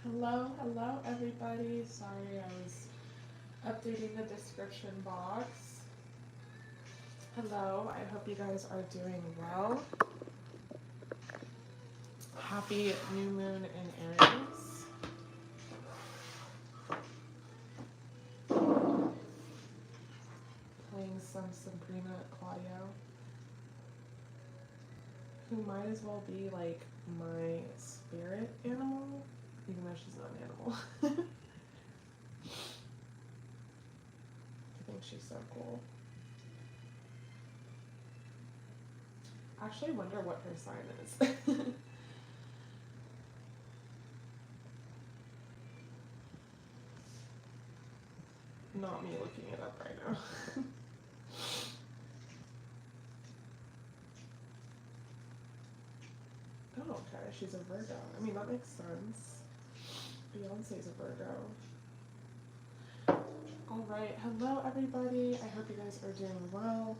Hello everybody. Sorry, I was updating the description box. Hello, I hope you guys are doing well. Happy new moon in Aries. Playing some Sabrina Claudio, who might as well be like my spirit animal, even though she's not an animal. I think she's so cool. I actually wonder what her sign is. Not me looking it up right now. Oh, okay, she's a Virgo. I mean, that makes sense. Beyonce's a Virgo. Alright, hello everybody. I hope you guys are doing well.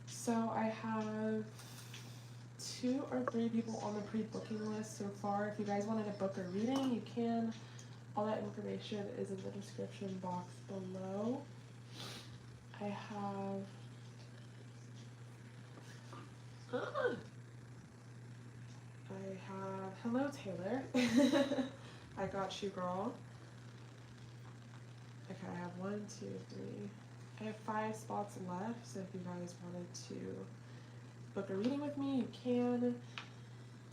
So I have 2 or 3 people on the pre-booking list so far. If you guys wanted to book a reading, you can. All that information is in the description box below. I have... hello Taylor. I got you, girl. Okay, I have 1, 2, 3. I have 5 spots left, so if you guys wanted to book a reading with me, you can.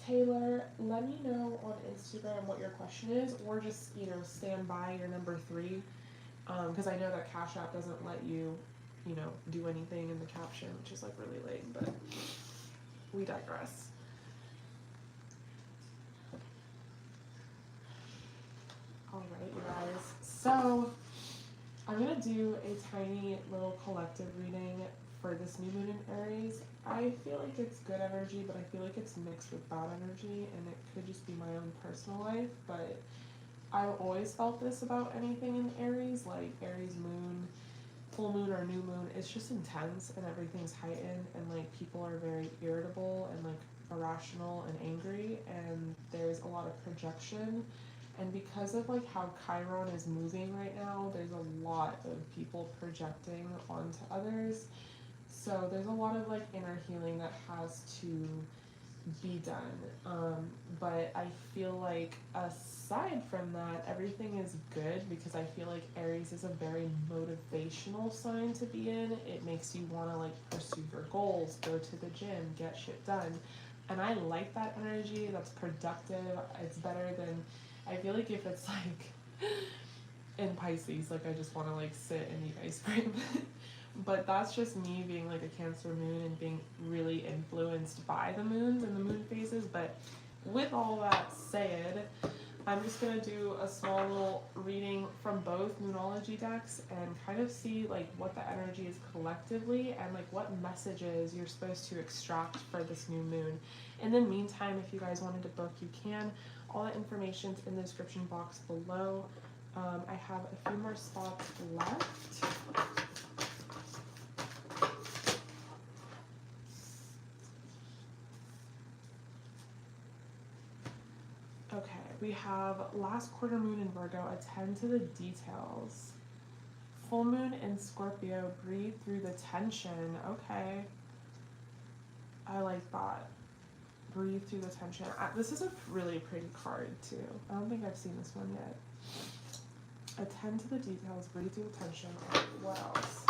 Taylor, let me know on Instagram what your question is, or just, stand by your number 3, because I know that CASHAPP doesn't let you, do anything in the caption, which is like really lame, but we digress. Alright, you guys, so I'm going to do a tiny little collective reading for this new moon in Aries. I feel like it's good energy, but I feel like it's mixed with bad energy, and it could just be my own personal life, but I've always felt this about anything in Aries, like Aries moon, full moon or new moon. It's just intense and everything's heightened, and like people are very irritable and like irrational and angry, and there's a lot of projection. And because of like how Chiron is moving right now, there's a lot of people projecting onto others. So there's a lot of like inner healing that has to be done. But I feel like aside from that, everything is good, because I feel like Aries is a very motivational sign to be in. It makes you want to like pursue your goals, go to the gym, get shit done. And I like that energy. That's productive. It's better than, I feel like if it's like in Pisces, like I just want to like sit and eat ice cream. But that's just me being like a Cancer moon and being really influenced by the moons and the moon phases. But with all that said, I'm just going to do a small little reading from both Moonology decks and kind of see like what the energy is collectively and like what messages you're supposed to extract for this new moon. In the meantime, if you guys wanted to book, you can. All the information's in the description box below. I have a few more spots left. Okay, we have last quarter moon in Virgo, attend to the details. Full moon in Scorpio, breathe through the tension. Okay, I like that. Breathe through the tension. This is a really pretty card too. I don't think I've seen this one yet. Attend to the details, breathe through the tension. What else?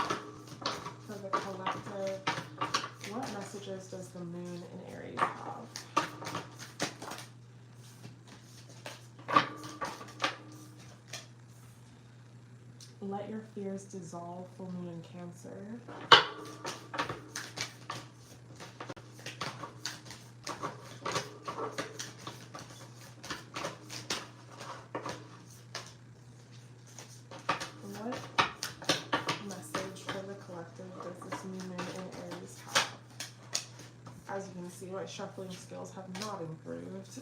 For the collective, what messages does the moon in Aries have? Let your fears dissolve, full moon in Cancer. What message for the collective does this new moon in Aries have? As you can see, my shuffling skills have not improved.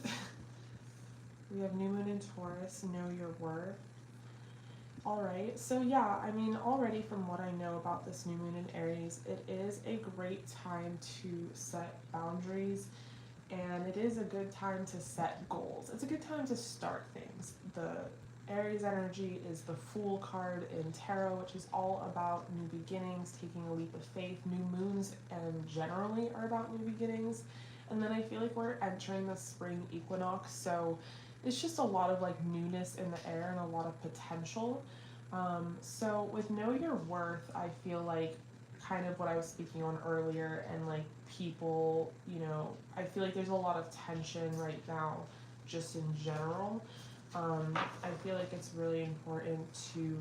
We have new moon in Taurus, know your worth. Alright, so yeah, I mean, already from what I know about this new moon in Aries, it is a great time to set boundaries and it is a good time to set goals. It's a good time to start things. The Aries energy is the Fool card in tarot, which is all about new beginnings, taking a leap of faith. New moons and generally are about new beginnings. And then I feel like we're entering the spring equinox, so it's just a lot of like newness in the air and a lot of potential. So with Know Your Worth, I feel like kind of what I was speaking on earlier, and like people, I feel like there's a lot of tension right now just in general. I feel like it's really important to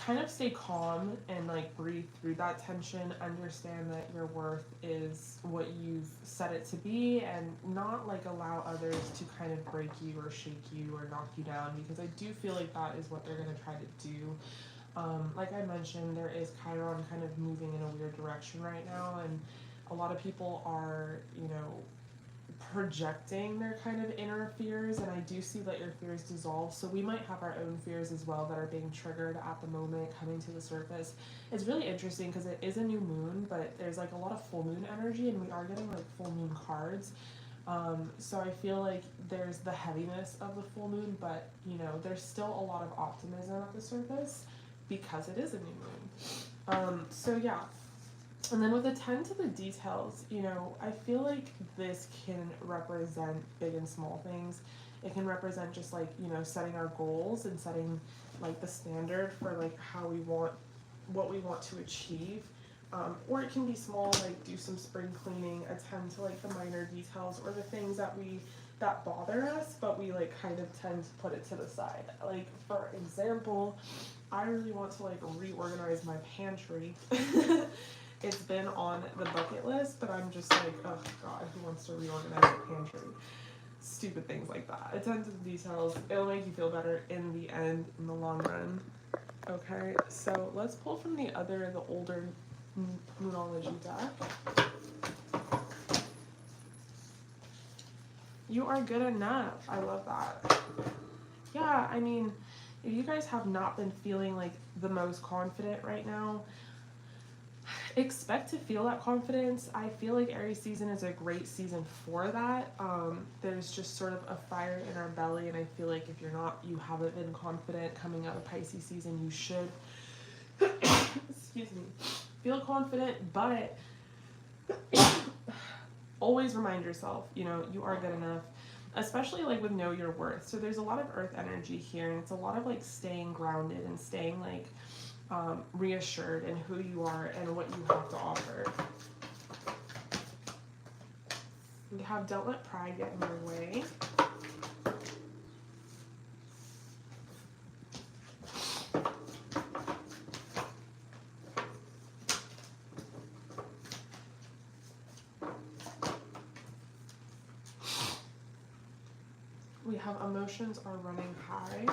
kind of stay calm and like breathe through that tension, understand that your worth is what you've set it to be, and not like allow others to kind of break you or shake you or knock you down, because I do feel like that is what they're going to try to do. Like I mentioned, there is Chiron kind of moving in a weird direction right now, and a lot of people are, projecting their kind of inner fears, and I do see that your fears dissolve, so we might have our own fears as well that are being triggered at the moment coming to the surface. It's really interesting because it is a new moon, but there's like a lot of full moon energy, and we are getting like full moon cards. So I feel like there's the heaviness of the full moon, but there's still a lot of optimism at the surface because it is a new moon. So yeah. And then with the 10 to the details, I feel like this can represent big and small things. It can represent just like, setting our goals and setting like the standard for like what we want to achieve. Or it can be small, like do some spring cleaning, attend to like the minor details or the things that bother us, but we like kind of tend to put it to the side. Like for example, I really want to like reorganize my pantry. It's been on the bucket list, but I'm just like, oh god, who wants to reorganize a pantry? Stupid things like that. Attend to the details. It'll make you feel better in the end, in the long run. Okay, so let's pull from the older Moonology deck. You are good enough. I love that. Yeah, I mean, if you guys have not been feeling like the most confident right now, expect to feel that confidence. I feel like Aries season is a great season for that. There's just sort of a fire in our belly, and I feel like if you haven't been confident coming out of Pisces season, you should, excuse me, feel confident, but always remind yourself, you are good enough, especially like with Know Your Worth. So there's a lot of earth energy here, and it's a lot of like staying grounded and staying like reassured in who you are and what you have to offer. We have Don't Let Pride Get in Your Way. We have Emotions Are Running High.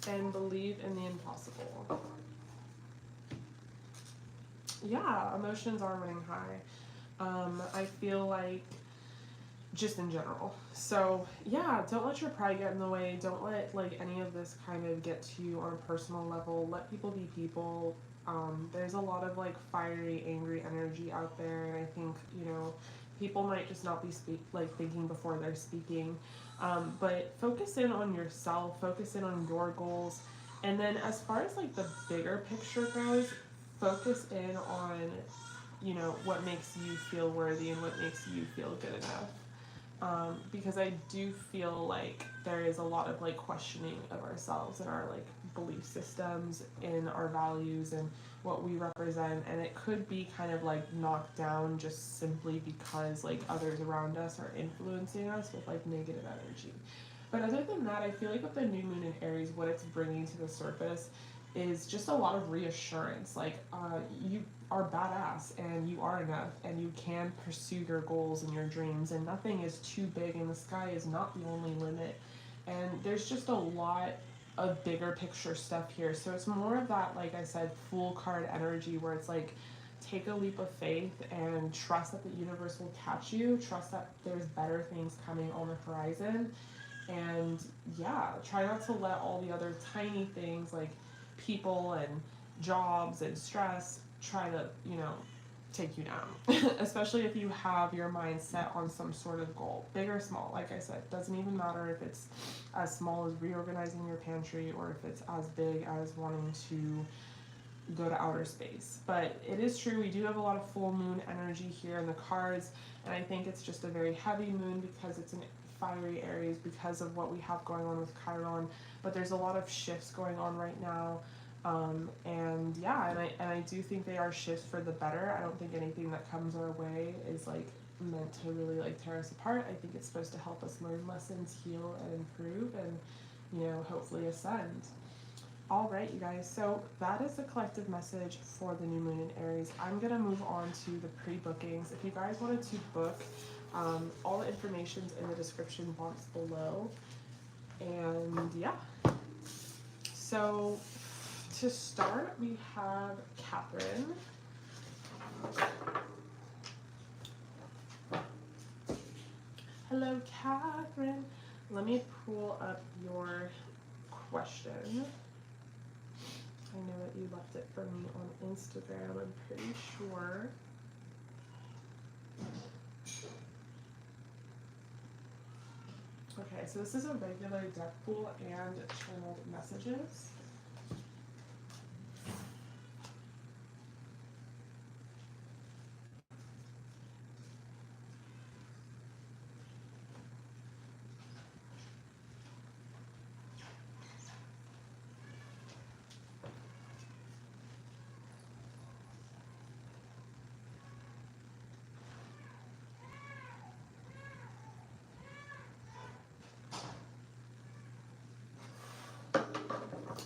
And Believe in the Impossible. Yeah, emotions are running high. I feel like just in general. So yeah, don't let your pride get in the way. Don't let like any of this kind of get to you on a personal level. Let people be people. There's a lot of like fiery, angry energy out there, and I think people might just not be thinking before they're speaking. But focus in on yourself, focus in on your goals, and then as far as like the bigger picture goes, focus in on what makes you feel worthy and what makes you feel good enough. Because I do feel like there is a lot of like questioning of ourselves and our like belief systems, in our values and what we represent, and it could be kind of like knocked down just simply because like others around us are influencing us with like negative energy. But other than that, I feel like with the new moon in Aries, what it's bringing to the surface is just a lot of reassurance. Like you are badass and you are enough and you can pursue your goals and your dreams, and nothing is too big and the sky is not the only limit. And there's just a lot of bigger picture stuff here. So it's more of that, like I said, Fool card energy, where it's like, take a leap of faith and trust that the universe will catch you. Trust that there's better things coming on the horizon. And yeah, try not to let all the other tiny things like people and jobs and stress try to, you know, take you down. Especially if you have your mind set on some sort of goal, big or small. Like I said, doesn't even matter if it's as small as reorganizing your pantry or if it's as big as wanting to go to outer space. But it is true, we do have a lot of full moon energy here in the cards, and I think it's just a very heavy moon because it's an fiery Aries because of what we have going on with Chiron. But there's a lot of shifts going on right now. And yeah, and I do think they are shifts for the better. I don't think anything that comes our way is like meant to really like tear us apart. I think it's supposed to help us learn lessons, heal and improve, and, you know, hopefully ascend. All right, you guys, so that is the collective message for the new moon in Aries. I'm gonna move on to the pre-bookings. If you guys wanted to book, all the information's in the description box below. And yeah, so to start, we have Catherine. Hello, Catherine. Let me pull up your question. I know that you left it for me on Instagram, I'm pretty sure. Okay, so this is a regular deck pool and channeled messages.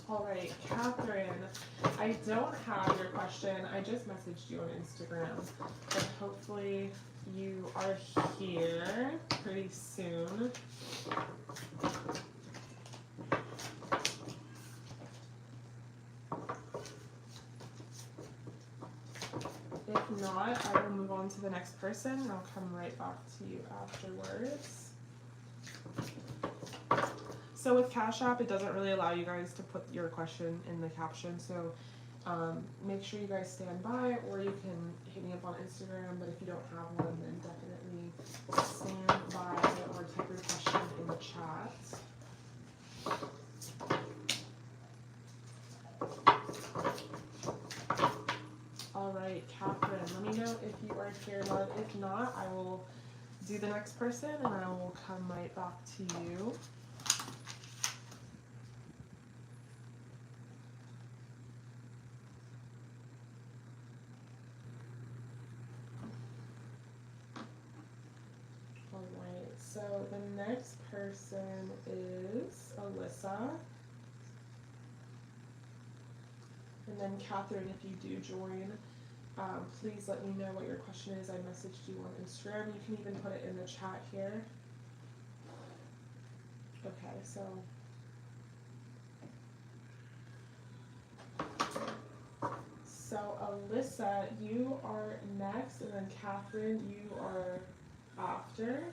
All right, Catherine, I don't have your question. I just messaged you on Instagram, but hopefully you are here pretty soon. If not, I will move on to the next person and I'll come right back to you afterwards. So with CASHAPP, it doesn't really allow you guys to put your question in the caption, so make sure you guys stand by, or you can hit me up on Instagram, but if you don't have one, then definitely stand by or type your question in the chat. Alright, Catherine, let me know if you are here, love. If not, I will do the next person and I will come right back to you. So the next person is Alyssa. And then Catherine, if you do join, please let me know what your question is. I messaged you on Instagram. You can even put it in the chat here. Okay, so Alyssa, you are next, and then Catherine, you are after.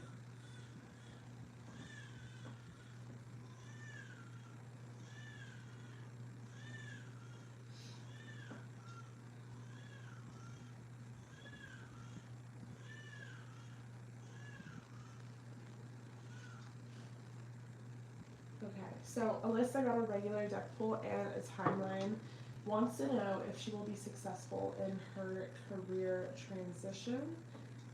Okay, so Alyssa got a regular deck pull and a timeline. Wants to know if she will be successful in her career transition.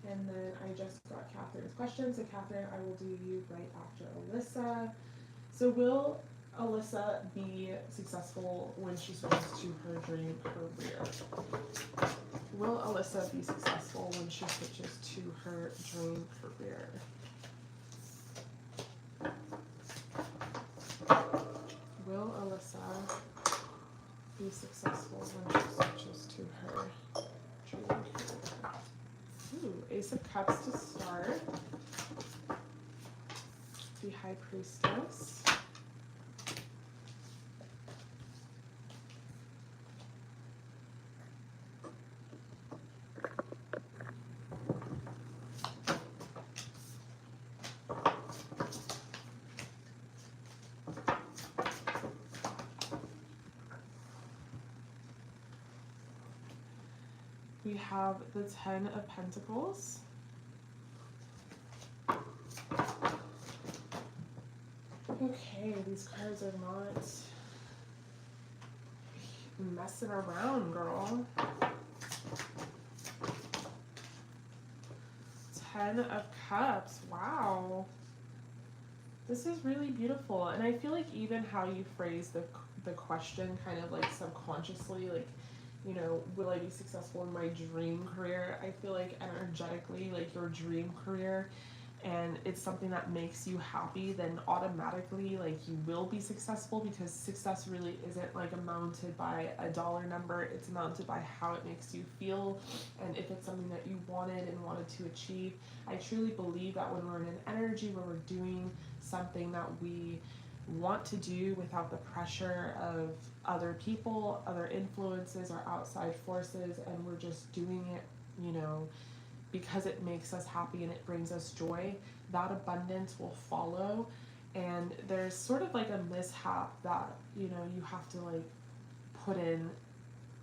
And then I just got Catherine's question. So Catherine, I will do you right after Alyssa. So will Alyssa be successful when she switches to her dream career? Will Alyssa be successful when she switches to her dream career? Will Alyssa be successful when she switches to her dream career? Ooh, Ace of Cups to start. The High Priestess. have the 10 of Pentacles. Okay, these cards are not messing around, girl. 10 of Cups. Wow. This is really beautiful. And I feel like even how you phrase the question kind of like subconsciously, like, you know, will I be successful in my dream career? I feel like energetically, like your dream career, and it's something that makes you happy, then automatically like you will be successful, because success really isn't like amounted by a dollar number. It's amounted by how it makes you feel, and if it's something that you wanted to achieve. I truly believe that when we're in an energy where we're doing something that we want to do without the pressure of other people, other influences, or outside forces, and we're just doing it, you know, because it makes us happy and it brings us joy, that abundance will follow. And there's sort of like a mishap that, you know, you have to like put in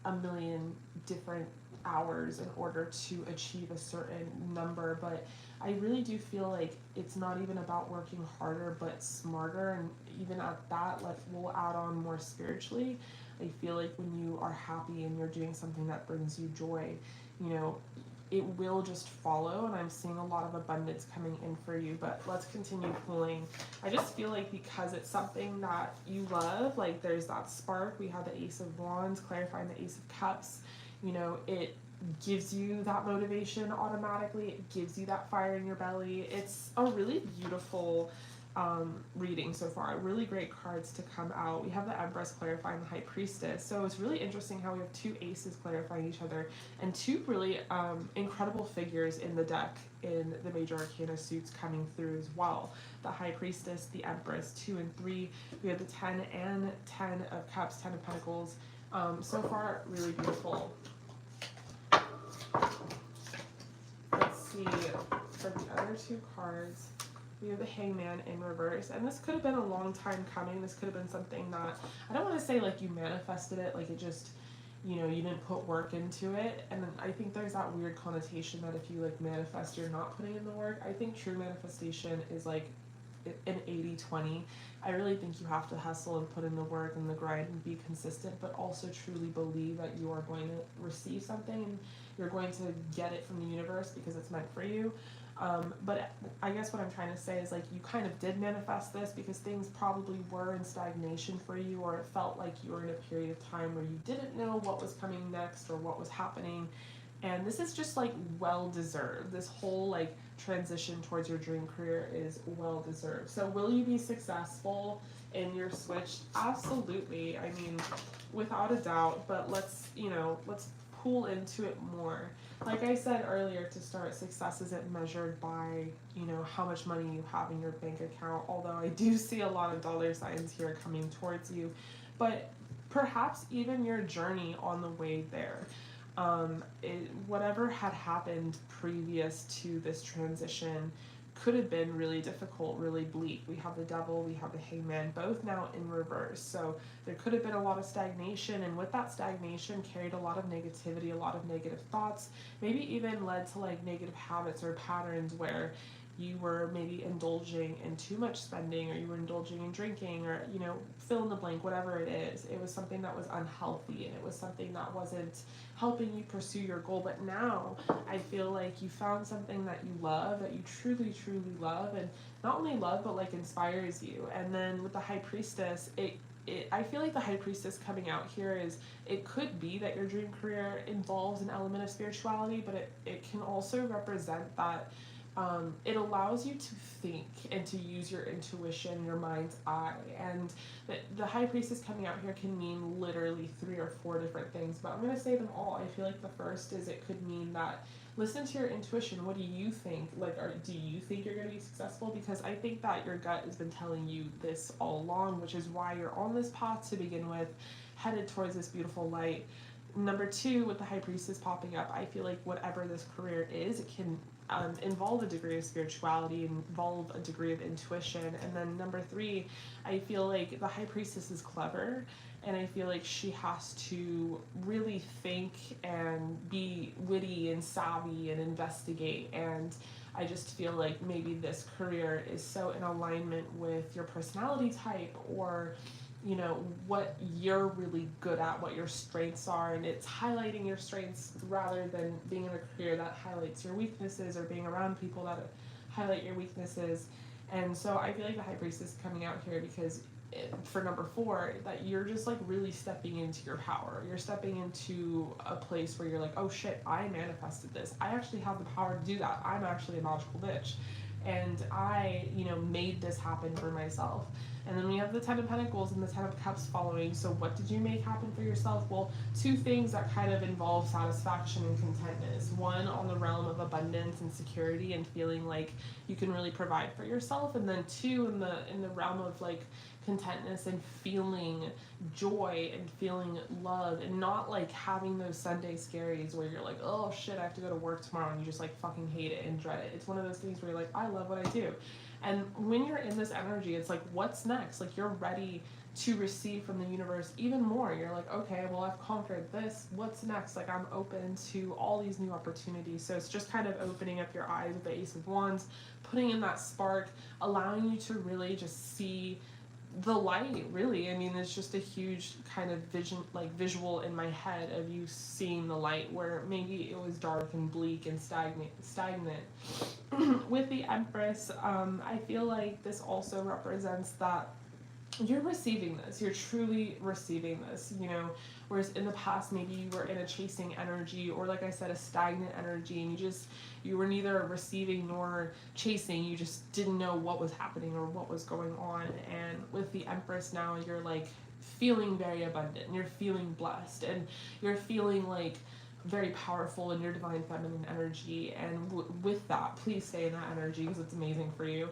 a million different hours in order to achieve a certain number. But I really do feel like it's not even about working harder but smarter, and even at that, like, we'll add on more spiritually. I feel like when you are happy and you're doing something that brings you joy, you know, it will just follow, and I'm seeing a lot of abundance coming in for you. But let's continue pulling. I just feel like because it's something that you love, like there's that spark. We have the Ace of Wands clarifying the Ace of Cups. You know, it gives you that motivation automatically. It gives you that fire in your belly. It's a really beautiful reading so far. Really great cards to come out. We have the Empress clarifying the High Priestess. So it's really interesting how we have two aces clarifying each other, and two really incredible figures in the deck in the major arcana suits coming through as well. The High Priestess, the Empress, 2 and 3. We have the 10 and 10 of Cups, 10 of Pentacles. So far, really beautiful. Let's see, for the other two cards, we have the Hangman in reverse, and this could have been a long time coming. This could have been something that, I don't want to say like you manifested it, like it just, you know, you didn't put work into it. And then I think there's that weird connotation that if you like manifest, you're not putting in the work. I think true manifestation is like an 80-20. I really think you have to hustle and put in the work and the grind and be consistent, but also truly believe that you are going to receive something and you're going to get it from the universe because it's meant for you. But I guess what I'm trying to say is, like, you kind of did manifest this because things probably were in stagnation for you, or it felt like you were in a period of time where you didn't know what was coming next or what was happening. And this is just like well deserved. This whole like transition towards your dream career is well deserved. So will you be successful in your switch? Absolutely. I mean, without a doubt. But let's, you know, let's pull into it more. Like I said earlier, to start, success isn't measured by, you know, how much money you have in your bank account, although I do see a lot of dollar signs here coming towards you. But perhaps even your journey on the way there. Whatever had happened previous to this transition could have been really difficult, really bleak. We have the Devil, we have the Hangman, both now in reverse. So there could have been a lot of stagnation, and with that stagnation carried a lot of negativity, a lot of negative thoughts, maybe even led to like negative habits or patterns where you were maybe indulging in too much spending, or you were indulging in drinking, or, you know, fill in the blank, whatever it is. It was something that was unhealthy, and it was something that wasn't helping you pursue your goal. But now I feel like you found something that you love, that you truly, truly love, and not only love, but like inspires you. And then with the High Priestess, I feel like the High Priestess coming out here is, it could be that your dream career involves an element of spirituality, but it can also represent that it allows you to think and to use your intuition, your mind's eye. And the High Priestess coming out here can mean literally 3 or 4 different things, but I'm going to say them all. I feel like the first is, it could mean that listen to your intuition. What do you think? Like, do you think you're going to be successful? Because I think that your gut has been telling you this all along, which is why you're on this path to begin with, headed towards this beautiful light. number 2, with the High Priestess popping up, I feel like whatever this career is, it can involve a degree of spirituality, involve a degree of intuition. And then number 3, I feel like the High Priestess is clever, and I feel like she has to really think and be witty and savvy and investigate. And I just feel like maybe this career is so in alignment with your personality type, or you know, what you're really good at, what your strengths are, and it's highlighting your strengths rather than being in a career that highlights your weaknesses, or being around people that highlight your weaknesses. And so I feel like the High Priestess is coming out here because for number 4, that you're just like really stepping into your power. You're stepping into a place where you're like, oh shit, I manifested this. I actually have the power to do that. I'm actually a magical bitch. And I, you know, made this happen for myself. And then we have the 10 of Pentacles and the 10 of Cups following. So what did you make happen for yourself? Well, 2 things that kind of involve satisfaction and contentness. 1, on the realm of abundance and security and feeling like you can really provide for yourself. And then 2, in the realm of like contentness and feeling joy and feeling love, and not like having those Sunday scaries where you're like, oh shit, I have to go to work tomorrow, and you just like fucking hate it and dread it. It's one of those things where you're like, I love what I do. And when you're in this energy, it's like, what's next? Like, you're ready to receive from the universe even more. You're like, okay, well, I've conquered this. What's next? Like, I'm open to all these new opportunities. So it's just kind of opening up your eyes with the Ace of Wands, putting in that spark, allowing you to really just see the light, really. I mean, it's just a huge kind of vision, like visual in my head of you seeing the light where maybe it was dark and bleak and stagnant. With the Empress, I feel like this also represents that you're receiving this, you're truly receiving this, you know, whereas in the past maybe you were in a chasing energy, or like I said, a stagnant energy, and you were neither receiving nor chasing, you just didn't know what was happening or what was going on. And with the Empress now, you're like feeling very abundant, and you're feeling blessed, and you're feeling like very powerful in your divine feminine energy. And with that, please stay in that energy because it's amazing for you.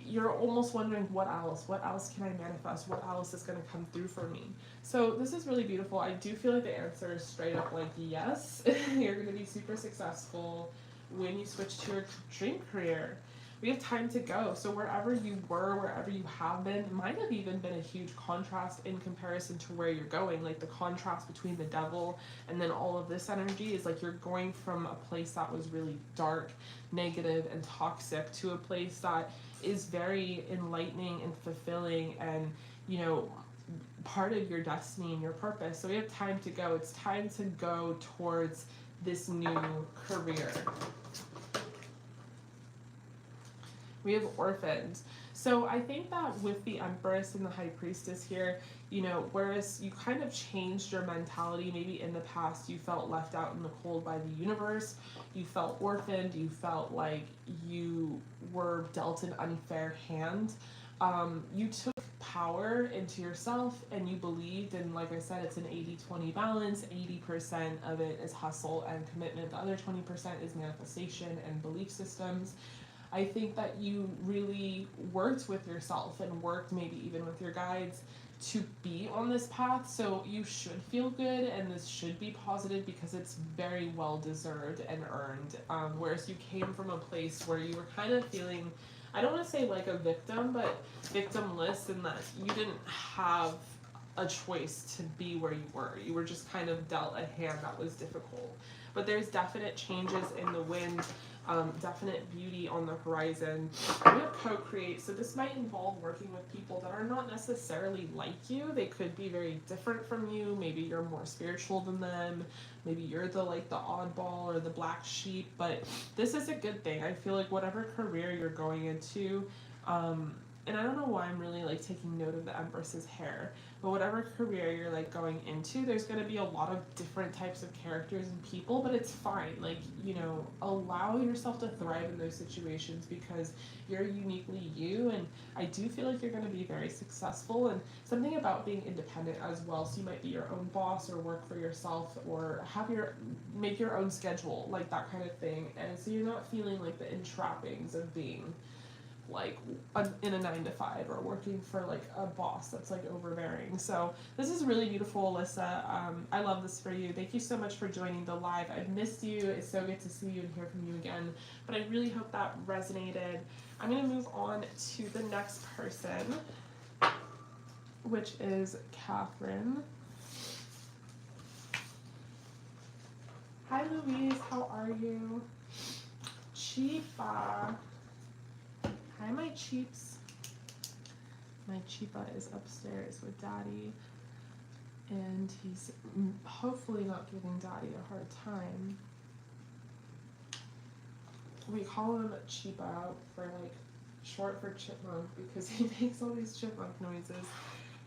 You're almost wondering, what else can I manifest, what else is going to come through for me? So this is really beautiful. I do feel like the answer is straight up like yes. You're going to be super successful when you switch to your dream career. We have time to go. So wherever you were, wherever you have been, might have even been a huge contrast in comparison to where you're going. Like the contrast between the Devil and then all of this energy is like you're going from a place that was really dark, negative, and toxic to a place that is very enlightening and fulfilling, and, you know, part of your destiny and your purpose. So we have time to go. It's time to go towards this new career. We have Orphans. So I think that with the Empress and the High Priestess here, you know, whereas you kind of changed your mentality, maybe in the past you felt left out in the cold by the universe, you felt orphaned, you felt like you were dealt an unfair hand. You took power into yourself and you believed, and like I said, it's an 80-20 balance. 80% of it is hustle and commitment. The other 20% is manifestation and belief systems. I think that you really worked with yourself and worked maybe even with your guides to be on this path. So you should feel good, and this should be positive because it's very well deserved and earned. Whereas you came from a place where you were kind of feeling, I don't want to say like a victim, but victimless, in that you didn't have a choice to be where you were. You were just kind of dealt a hand that was difficult. But there's definite changes in the wind, definite beauty on the horizon. We have co-create, so this might involve working with people that are not necessarily like you. They could be very different from you. Maybe you're more spiritual than them. Maybe you're the oddball or the black sheep, but this is a good thing. I feel like whatever career you're going into, and I don't know why I'm really like taking note of the Empress's hair, but whatever career you're like going into, there's going to be a lot of different types of characters and people, but it's fine. Like, you know, allow yourself to thrive in those situations because you're uniquely you, and I do feel like you're going to be very successful. And something about being independent as well, so you might be your own boss or work for yourself or make your own schedule, like that kind of thing. And so you're not feeling like the entrappings of being like in a 9 to 5 or working for like a boss that's like overbearing. So this is really beautiful, Alyssa. I love this for you. Thank you so much for joining the live. I've missed you. It's so good to see you and hear from you again. But I really hope that resonated. I'm going to move on to the next person, which is Catherine. Hi Louise, how are you? Cheepa. Hi my cheeps. My Cheepa is upstairs with Daddy, and he's hopefully not giving Daddy a hard time. We call him Cheepa for like short for chipmunk because he makes all these chipmunk noises,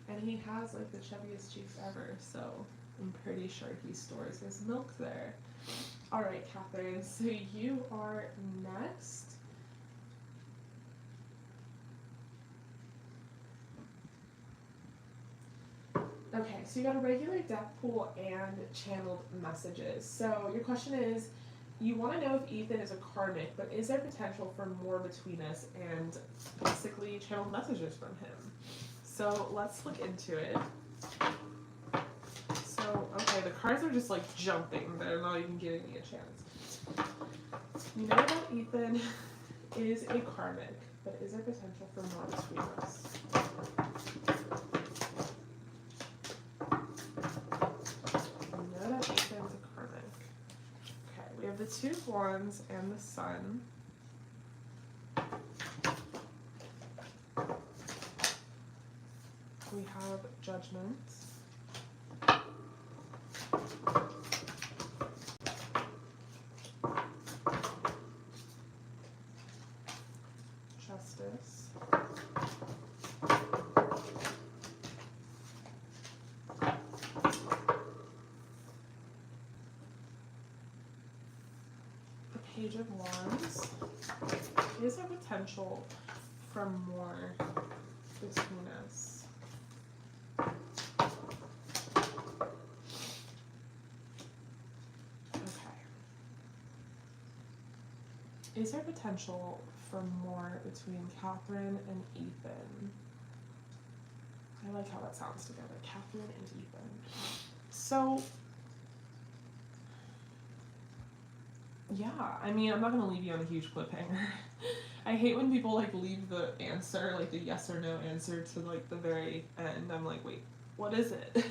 and he has like the chubbiest cheeks ever, so I'm pretty sure he stores his milk there. Alright, Catherine, so you are next. Okay, so you got a regular deck pool and channeled messages. So your question is, you want to know if Ethan is a karmic, but is there potential for more between us, and basically channeled messages from him. So let's look into it. So, okay, the cards are just like jumping. They're not even giving me a chance. You know that Ethan is a karmic, but is there potential for more between us? You know that Ethan's a karmic. Okay, we have the 2 of Wands and the Sun. We have Judgment. Justice. The Page of Wands. Is there potential for more between us? Okay. Is there potential for more between Catherine and Ethan? I like how that sounds together. Catherine and Ethan. So, yeah, I mean, I'm not going to leave you on a huge cliffhanger. I hate when people, like, leave the answer, like, the yes or no answer to, like, the very end. I'm like, wait, what is it?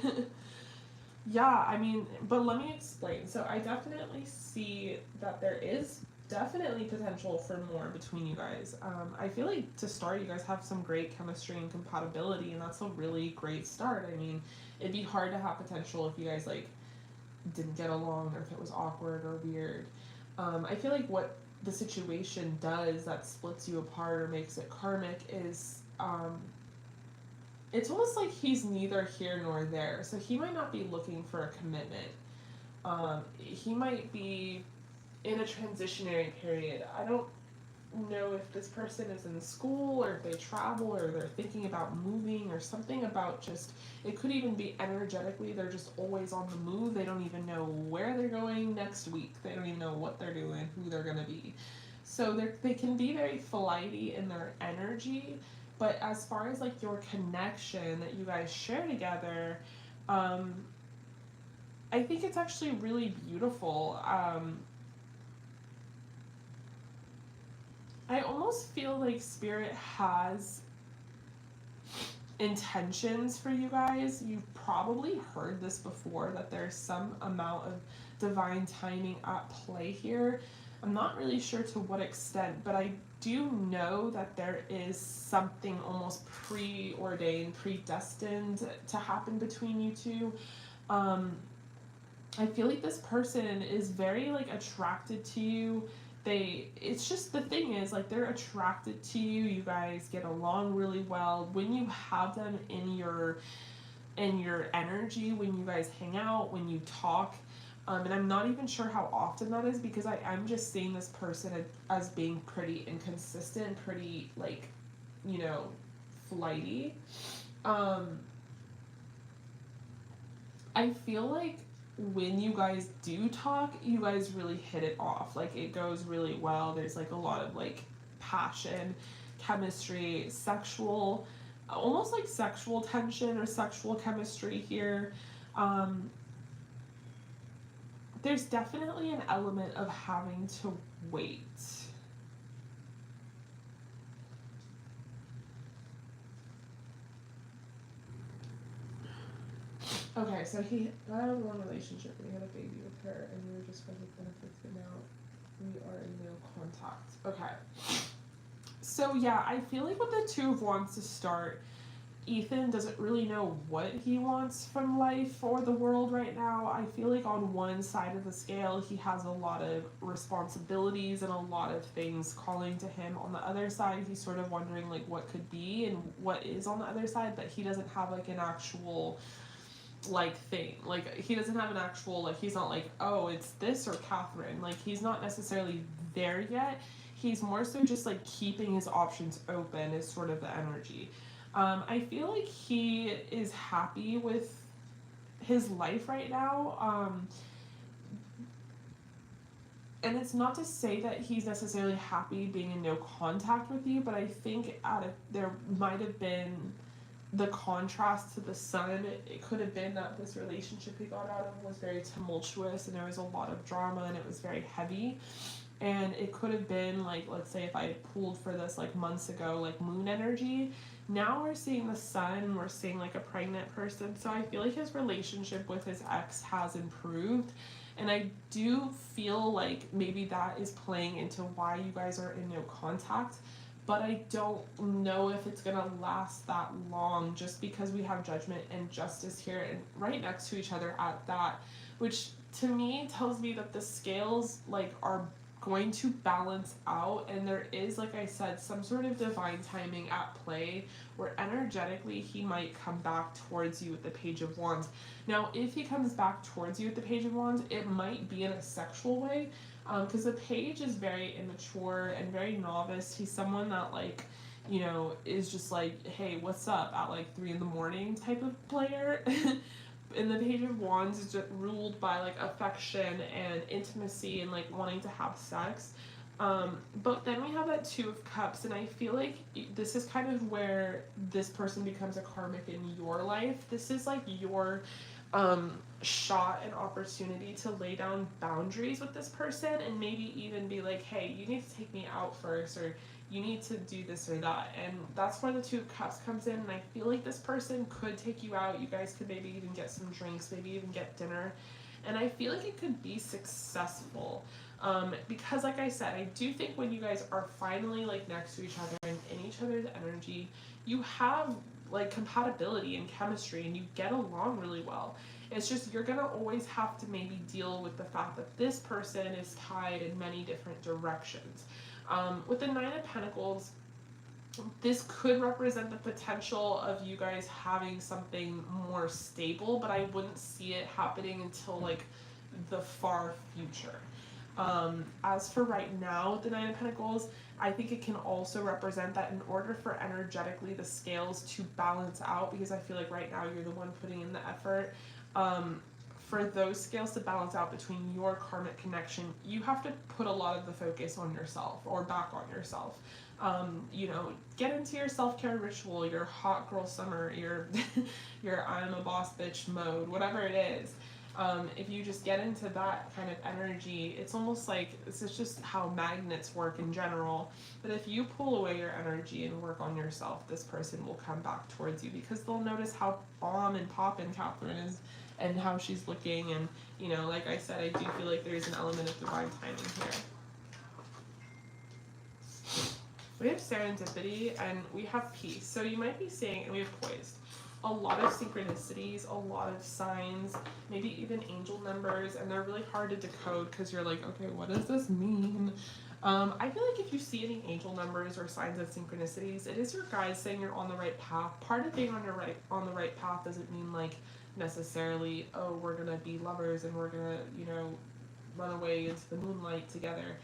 Yeah, I mean, but let me explain. So I definitely see that there is definitely potential for more between you guys. I feel like to start, you guys have some great chemistry and compatibility, and that's a really great start. I mean, it'd be hard to have potential if you guys, like, didn't get along or if it was awkward or weird. I feel like what the situation does that splits you apart or makes it karmic is it's almost like he's neither here nor there. So he might not be looking for a commitment. He might be in a transitionary period. I don't know if this person is in school or if they travel or they're thinking about moving or something about just, it could even be energetically, they're just always on the move. They don't even know where they're going next week. They don't even know what they're doing, who they're going to be. So they can be very flighty in their energy, but as far as like your connection that you guys share together, I think it's actually really beautiful. I almost feel like Spirit has intentions for you guys. You've probably heard this before, that there's some amount of divine timing at play here. I'm not really sure to what extent, but I do know that there is something almost preordained, predestined to happen between you two. I feel like this person is very like attracted to you. It's just, the thing is, like, they're attracted to you. You guys get along really well when you have them in your energy, when you guys hang out, when you talk. And I'm not even sure how often that is, because I'm just seeing this person as being pretty inconsistent, pretty, like, you know, flighty. I feel like when you guys do talk, you guys really hit it off. Like, it goes really well. There's like a lot of like passion. chemistry, sexual, almost like sexual tension or sexual chemistry here. Um, there's definitely an element of having to wait. Okay, so he got a long relationship and he had a baby with her, and we were just friends with benefits, but now we are in no contact. Okay. So yeah, I feel like with the Two of Wands to start, Ethan doesn't really know what he wants from life or the world right now. I feel like on one side of the scale, he has a lot of responsibilities and a lot of things calling to him. On the other side, he's sort of wondering like what could be and what is on the other side, but he doesn't have like an actual like thing. Like he doesn't have an actual like he's not like, oh, it's this or Catherine. Like he's not necessarily there yet. He's more so just like keeping his options open is sort of the energy. I feel like he is happy with his life right now. And it's not to say that he's necessarily happy being in no contact with you, but I think there might have been the contrast to the sun. It could have been that this relationship he got out of was very tumultuous and there was a lot of drama and it was very heavy. And it could have been like, let's say if I had pulled for this like months ago, like moon energy. Now we're seeing the sun, we're seeing like a pregnant person. So I feel like his relationship with his ex has improved. And I do feel like maybe that is playing into why you guys are in no contact. But I don't know if it's gonna last that long, just because we have Judgment and Justice here and right next to each other at that, which to me tells me that the scales like are going to balance out, and there is, like I said, some sort of divine timing at play where energetically he might come back towards you with the Page of Wands. Now, if he comes back towards you with the Page of Wands, it might be in a sexual way, because the Page is very immature and very novice. He's someone that like, you know, is just like, hey, what's up at like 3 a.m. type of player. And the Page of Wands is just ruled by like affection and intimacy and like wanting to have sex. But then we have that Two of Cups, and I feel like this is kind of where this person becomes a karmic in your life. This is like your shot and opportunity to lay down boundaries with this person and maybe even be like, hey, you need to take me out first, or you need to do this or that. And that's where the Two of Cups comes in, and I feel like this person could take you out. You guys could maybe even get some drinks, maybe even get dinner, and I feel like it could be successful. Because like I said, I do think when you guys are finally like next to each other and in each other's energy, you have like compatibility and chemistry and you get along really well. It's just you're gonna always have to maybe deal with the fact that this person is tied in many different directions. With the Nine of Pentacles, this could represent the potential of you guys having something more stable, but I wouldn't see it happening until like the far future. As for right now with the Nine of Pentacles, I think it can also represent that in order for energetically the scales to balance out, because I feel like right now you're the one putting in the effort, for those scales to balance out between your karmic connection, you have to put a lot of the focus on yourself or back on yourself. You know, get into your self-care ritual, your hot girl summer, your I'm a boss bitch mode, whatever it is. If you just get into that kind of energy, it's almost like this is just how magnets work in general. But if you pull away your energy and work on yourself, this person will come back towards you because they'll notice how bomb and poppin' Catherine is and how she's looking. And, you know, like I said, I do feel like there's an element of divine timing here. We have serendipity and we have peace. So you might be saying, and we have poised. A lot of synchronicities, a lot of signs, maybe even angel numbers, and they're really hard to decode because you're like, okay, what does this mean? I feel like if you see any angel numbers or signs of synchronicities, it is your guides saying you're on the right path. Part of being on the right path doesn't mean like necessarily, oh, we're gonna be lovers and we're gonna, you know, run away into the moonlight together.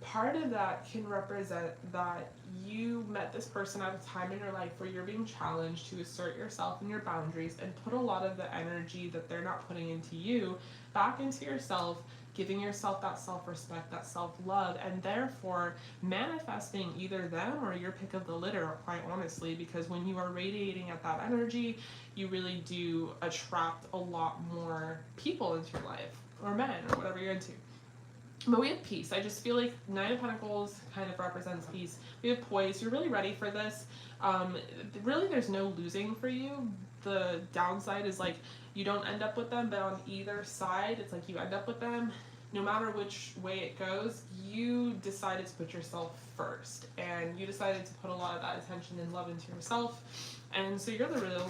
Part of that can represent that you met this person at a time in your life where you're being challenged to assert yourself and your boundaries and put a lot of the energy that they're not putting into you back into yourself, giving yourself that self-respect, that self-love, and therefore manifesting either them or your pick of the litter, quite honestly, because when you are radiating at that energy, you really do attract a lot more people into your life, or men, or whatever you're into. But we have peace. I just feel like Nine of Pentacles kind of represents peace. We have poise. You're really ready for this. Really, there's no losing for you. The downside is like you don't end up with them, but on either side, it's like you end up with them. No matter which way it goes, you decided to put yourself first, and you decided to put a lot of that attention and love into yourself. And so you're the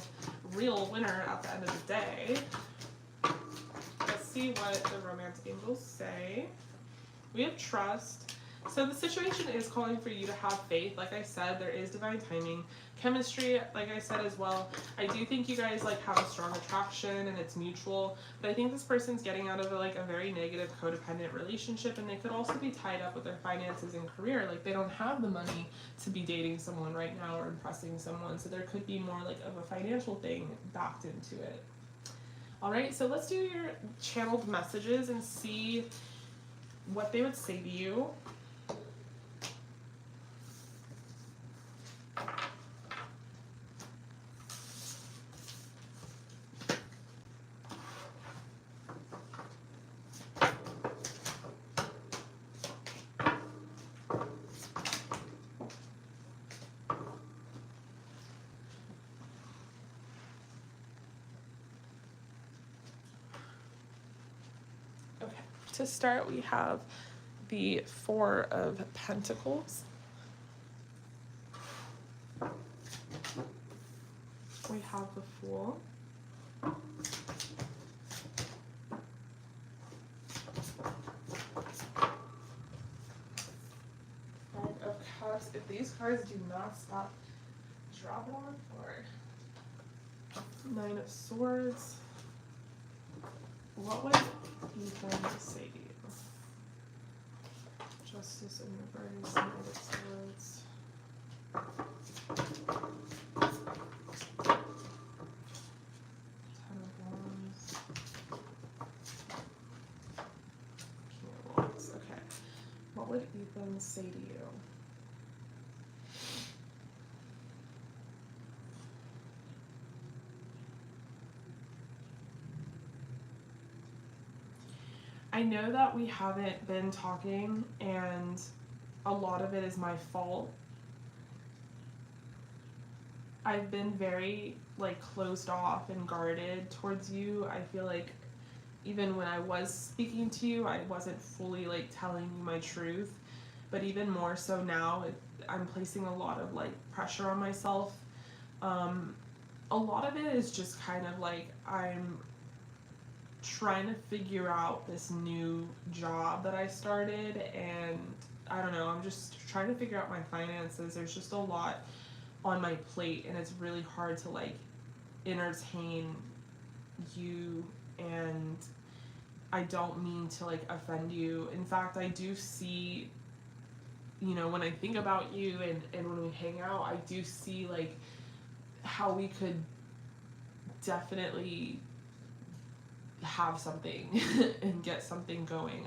real winner at the end of the day. Let's see what the romantic angels say. We have trust. So the situation is calling for you to have faith. Like I said, there is divine timing. Chemistry, like I said as well. I do think you guys like have a strong attraction and it's mutual. But I think this person's getting out of a very negative codependent relationship, and they could also be tied up with their finances and career. Like they don't have the money to be dating someone right now or impressing someone. So there could be more like of a financial thing backed into it. All right, so let's do your channeled messages and see what they would say to you. Okay, to start, we have the Four of Pentacles. We have the Fool. Five of Cups. If these cards do not stop dropping on the floor. Nine of Swords. What would Ethan say to you? Justice in reverse, Knight of Swords. Ten of Wands. King of Wands. Okay. What would Ethan say to you? I know that we haven't been talking, and a lot of it is my fault. I've been very closed off and guarded towards you. I feel like even when I was speaking to you, I wasn't fully telling you my truth, but even more so now, I'm placing a lot of pressure on myself. A lot of it is just kind of I'm trying to figure out this new job that I started, and I don't know, I'm just trying to figure out my finances. There's just a lot on my plate, and it's really hard to entertain you, and I don't mean to offend you. In fact, I do see, when I think about you and when we hang out, I do see how we could definitely have something and get something going.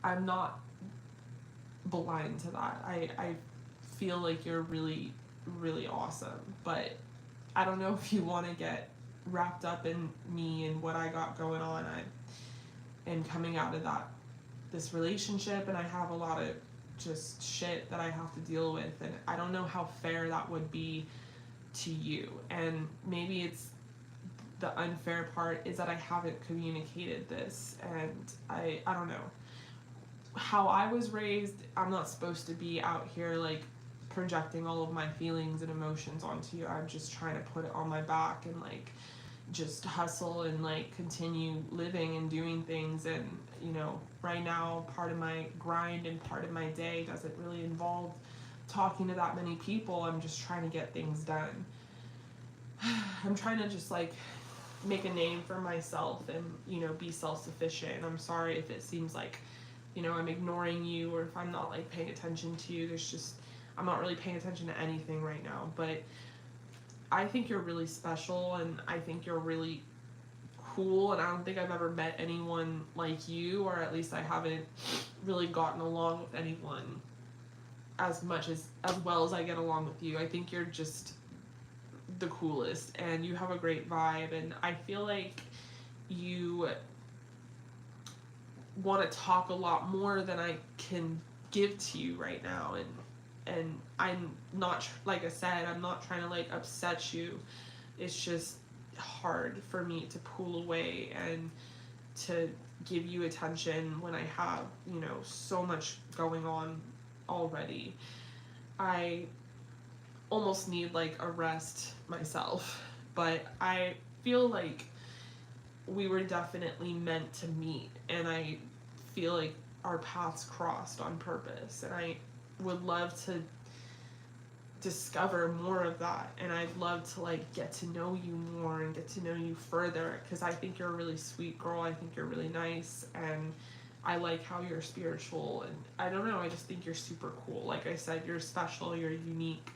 I'm not blind to that. I feel like you're really, really awesome, but I don't know if you want to get wrapped up in me and what I got going on. And coming out of this relationship, and I have a lot of just shit that I have to deal with, and I don't know how fair that would be to you. And maybe it's the unfair part is that I haven't communicated this, and I don't know. How I was raised, I'm not supposed to be out here projecting all of my feelings and emotions onto you. I'm just trying to put it on my back and just hustle and continue living and doing things. And right now, part of my grind and part of my day doesn't really involve talking to that many people. I'm just trying to get things done. I'm trying to just make a name for myself and be self-sufficient. I'm sorry if it seems I'm ignoring you, or if I'm not paying attention to you. I'm not really paying attention to anything right now, but I think you're really special, and I think you're really cool, and I don't think I've ever met anyone like you, or at least I haven't really gotten along with anyone as well as I get along with you. I think you're just the coolest, and you have a great vibe, and I feel like you want to talk a lot more than I can give to you right now, and I'm not, like I said, I'm not trying to like upset you. It's just hard for me to pull away and to give you attention when I have, you know, so much going on already. I almost need like a rest myself, but I feel like we were definitely meant to meet, and I feel like our paths crossed on purpose, and I would love to discover more of that, and I'd love to like get to know you more and get to know you further, because I think you're a really sweet girl. I think you're really nice, and I like how you're spiritual, and I don't know, I just think you're super cool. Like I said, you're special, you're unique,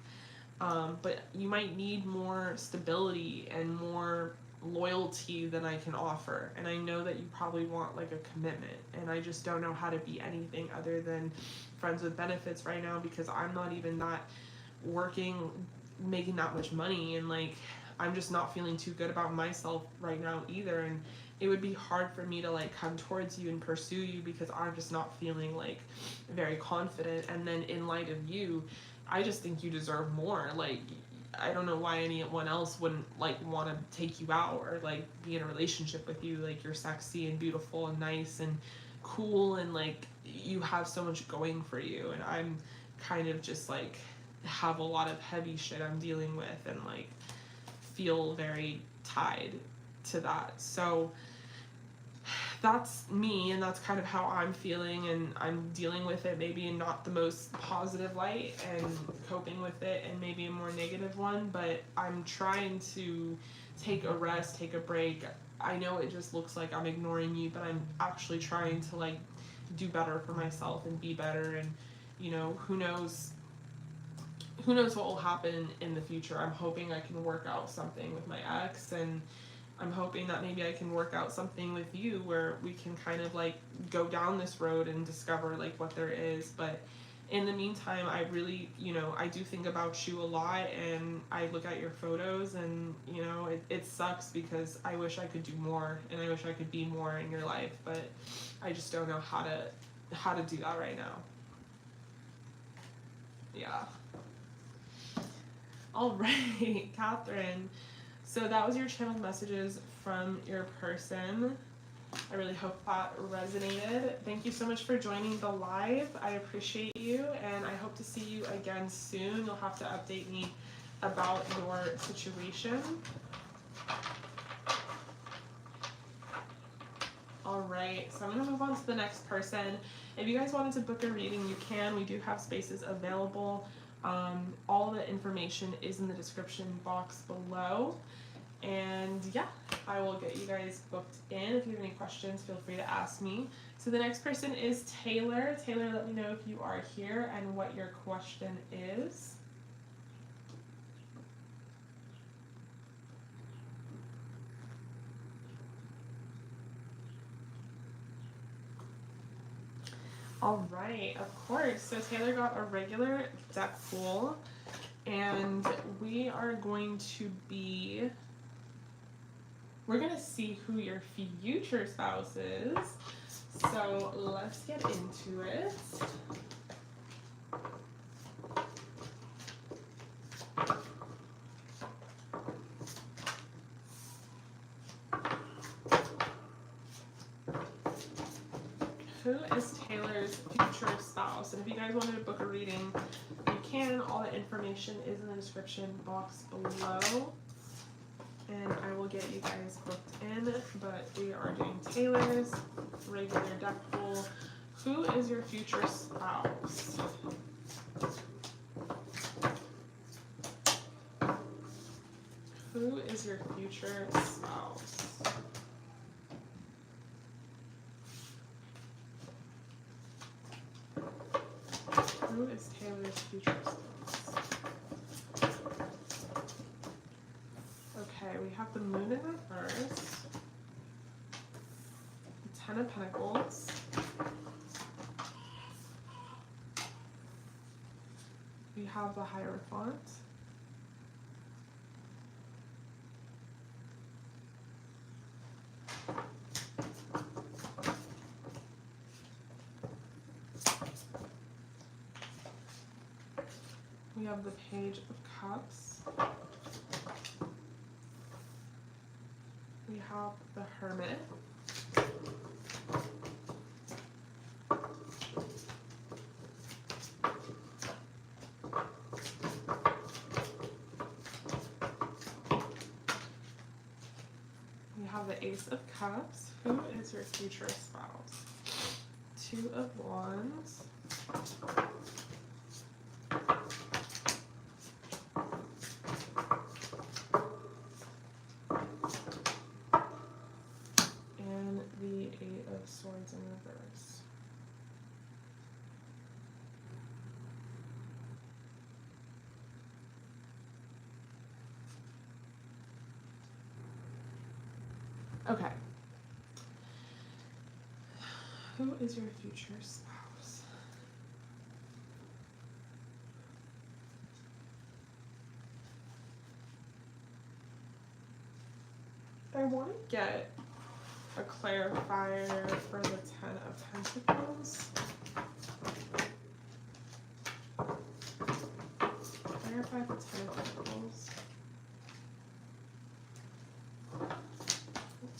but you might need more stability and more loyalty than I can offer, and I know that you probably want like a commitment, and I just don't know how to be anything other than friends with benefits right now, because I'm not even that working, making that much money, and like I'm just not feeling too good about myself right now either, and it would be hard for me to like come towards you and pursue you because I'm just not feeling like very confident. And then in light of you, I just think you deserve more. Like I don't know why anyone else wouldn't like want to take you out or like be in a relationship with you. Like you're sexy and beautiful and nice and cool, and like you have so much going for you, and I'm kind of just like have a lot of heavy shit I'm dealing with, and like feel very tied to that. So that's me, and that's kind of how I'm feeling, and I'm dealing with it maybe in not the most positive light, and coping with it in maybe a more negative one, but I'm trying to take a rest, take a break. I know it just looks like I'm ignoring you, but I'm actually trying to like do better for myself and be better, and you know, who knows what will happen in the future. I'm hoping I can work out something with my ex, and I'm hoping that maybe I can work out something with you where we can kind of like go down this road and discover like what there is. But in the meantime, I really, you know, I do think about you a lot, and I look at your photos, and you know, it sucks because I wish I could do more, and I wish I could be more in your life, but I just don't know how to do that right now. Yeah. All right, Catherine. So that was your channeled messages from your person. I really hope that resonated. Thank you so much for joining the live. I appreciate you, and I hope to see you again soon. You'll have to update me about your situation. All right, so I'm gonna move on to the next person. If you guys wanted to book a reading, you can. We do have spaces available. All the information is in the description box below. And yeah, I will get you guys booked in. If you have any questions, feel free to ask me. So the next person is Taylor. Taylor, let me know if you are here and what your question is. All right, of course. So Taylor got a regular deck pool, and we're going to see who your future spouse is. So let's get into it. Who is Taylor's future spouse? And if you guys wanted to book a reading, you can. All the information is in the description box below. And I will get you guys booked in, but we are doing Taylor's regular deck pool. Who is your future spouse? Who is your future spouse? Who is Taylor's future spouse? Okay, we have the moon in reverse. Ten of Pentacles. We have the Hierophant. We have the Page of Cups. We have the Hermit. We have the Ace of Cups. Who is your future spouse? Two of Wands. And the Eight of Swords in reverse. Okay. Who is your future spouse? I want to get a clarifier for the Ten of Pentacles. Clarify the Ten of Pentacles.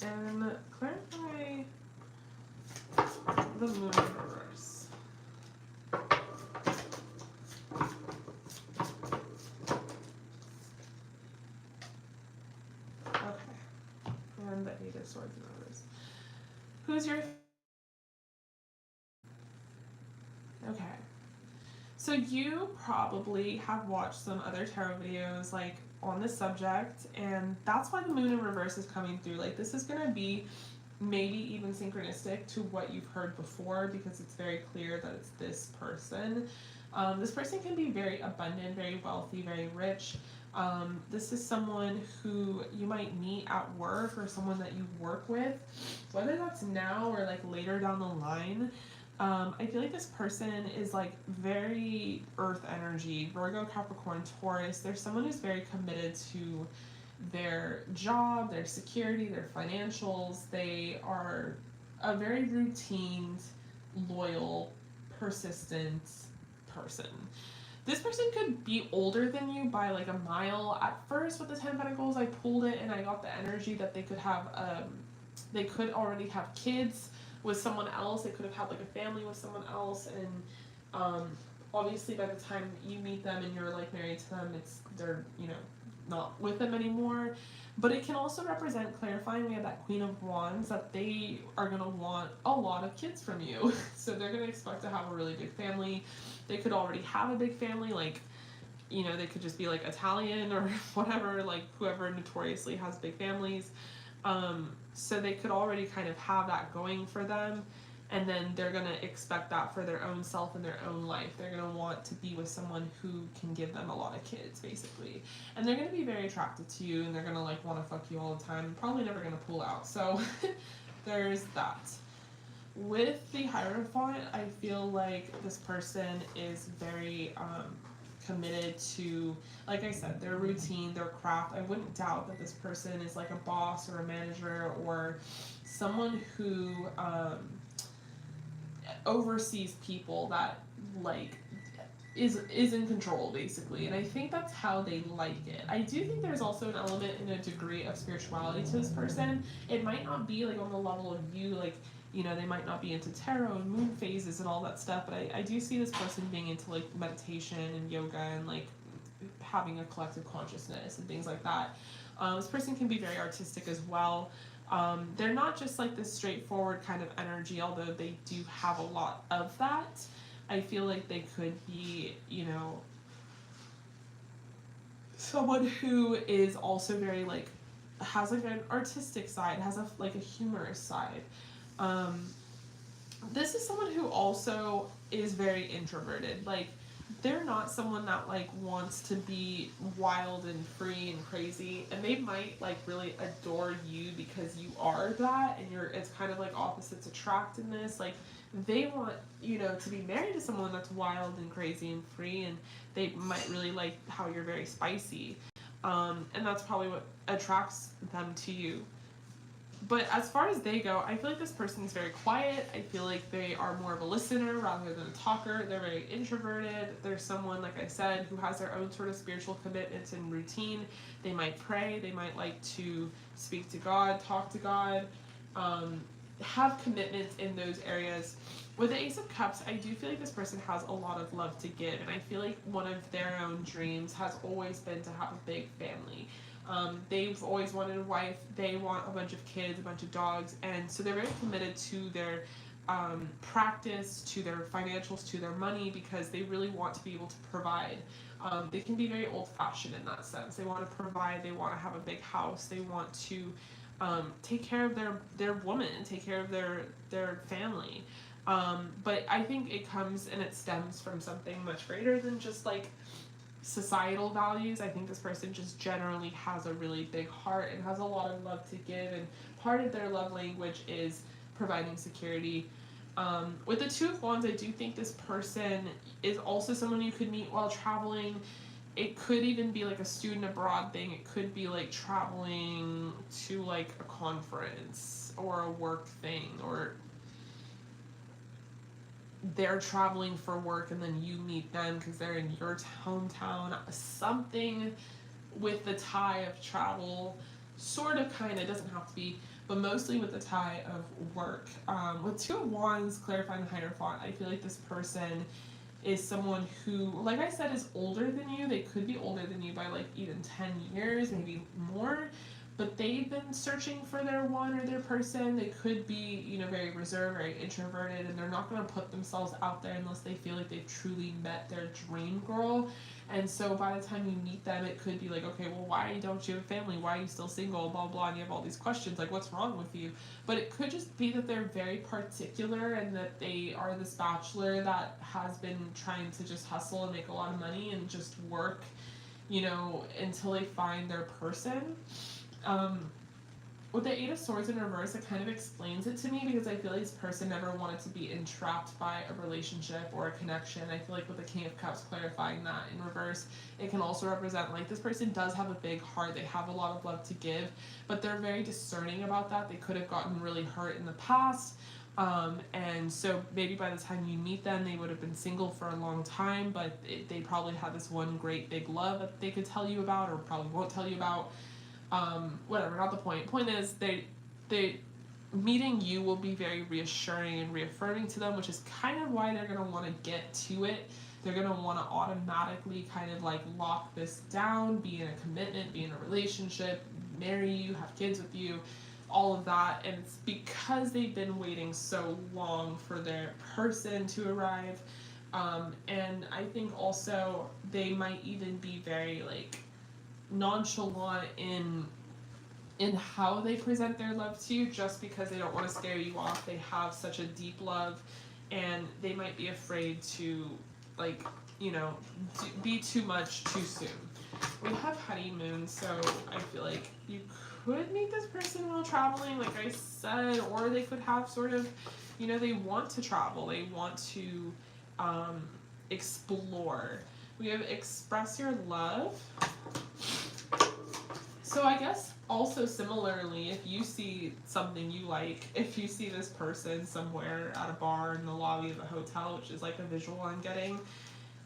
And clarify the Moon in reverse. Okay. And the Eight of Swords in reverse. Who's your... Okay. So you probably have watched some other tarot videos like on this subject, and that's why the Moon in reverse is coming through. Like, this is going to be maybe even synchronistic to what you've heard before, because it's very clear that it's this person. This person can be very abundant, very wealthy, very rich. This is someone who you might meet at work, or someone that you work with, whether that's now or like later down the line. I feel like this person is like very earth energy, Virgo, Capricorn, Taurus. There's someone who's very committed to their job, their security, their financials. They are a very routine, loyal, persistent person. This person could be older than you by like a mile. At first with the Ten of Pentacles, I pulled it and I got the energy that they could have, they could already have kids with someone else. They could have had like a family with someone else, and obviously by the time you meet them and you're like married to them, they're, you know, not with them anymore. But it can also represent clarifying. We have that Queen of Wands, that they are going to want a lot of kids from you. So they're going to expect to have a really big family. They could already have a big family, like, you know, they could just be like Italian or whatever, like whoever notoriously has big families. So they could already kind of have that going for them, and then they're going to expect that for their own self and their own life. They're going to want to be with someone who can give them a lot of kids, basically. And they're going to be very attracted to you, and they're going to like want to fuck you all the time. Probably never going to pull out. So there's that. With the Hierophant, I feel like this person is very committed to, like I said, their routine, their craft. I wouldn't doubt that this person is like a boss or a manager or someone who oversees people, that like is in control, basically. And I think that's how they like it. I do think there's also an element and a degree of spirituality to this person. It might not be like on the level of you, like, you know, they might not be into tarot and moon phases and all that stuff, but I do see this person being into like meditation and yoga and like having a collective consciousness and things like that. This person can be very artistic as well. They're not just like this straightforward kind of energy, although they do have a lot of that. I feel like they could be, you know, someone who is also very like, has like an artistic side, has a like a humorous side. This is someone who also is very introverted. Like, they're not someone that like wants to be wild and free and crazy, and they might like really adore you because you are that, and you're, it's kind of like opposites attract in this. Like they want, you know, to be married to someone that's wild and crazy and free, and they might really like how you're very spicy, and that's probably what attracts them to you. But as far as they go, I feel like this person's very quiet. I feel like they are more of a listener rather than a talker. They're very introverted. They're someone, like I said, who has their own sort of spiritual commitments and routine. They might pray. They might like to speak to God, talk to God, have commitments in those areas. With the Ace of Cups, I do feel like this person has a lot of love to give, and I feel like one of their own dreams has always been to have a big family. They've always wanted a wife, they want a bunch of kids, a bunch of dogs, and so they're very committed to their practice, to their financials, to their money, because they really want to be able to provide. They can be very old-fashioned in that sense. They want to provide, they want to have a big house, they want to take care of their woman, take care of their family. But I think it comes and it stems from something much greater than just like societal values. I think this person just generally has a really big heart and has a lot of love to give, and part of their love language is providing security. With the Two of Wands, I do think this person is also someone you could meet while traveling. It could even be like a student abroad thing. It could be like traveling to like a conference or a work thing, or they're traveling for work and then you meet them because they're in your hometown. Something with the tie of travel, sort of, kind of, doesn't have to be, but mostly with the tie of work. With Two of Wands, clarifying the Hierophant, I feel like this person is someone who, like I said, is older than you. They could be older than you by like even 10 years, maybe more. But they've been searching for their one or their person. They could be, you know, very reserved, very introverted, and they're not going to put themselves out there unless they feel like they've truly met their dream girl. And so by the time you meet them, it could be like, okay, well, why don't you have a family? Why are you still single? Blah, blah, and you have all these questions, like, what's wrong with you? But it could just be that they're very particular and that they are this bachelor that has been trying to just hustle and make a lot of money and just work, you know, until they find their person. With the Eight of Swords in reverse, it kind of explains it to me, because I feel like this person never wanted to be entrapped by a relationship or a connection. I feel like with the King of Cups clarifying that in reverse, it can also represent like this person does have a big heart. They have a lot of love to give, but they're very discerning about that. They could have gotten really hurt in the past. And so maybe by the time you meet them, they would have been single for a long time, but they probably had this one great big love that they could tell you about, or probably won't tell you about. Whatever, not the point. Point is, they meeting you will be very reassuring and reaffirming to them, which is kind of why they're going to want to get to it. They're going to want to automatically kind of like lock this down, be in a commitment, be in a relationship, marry you, have kids with you, all of that. And it's because they've been waiting so long for their person to arrive. And I think also they might even be very like nonchalant in how they present their love to you, just because they don't want to scare you off. They have such a deep love, and they might be afraid to, like, you know, be too much too soon. We have honeymoon, so I feel like you could meet this person while traveling, like I said, or they could have sort of, you know, they want to travel, they want to explore. We have express your love. So I guess also similarly, if you see something you like, if you see this person somewhere at a bar, in the lobby of a hotel, which is like a visual I'm getting,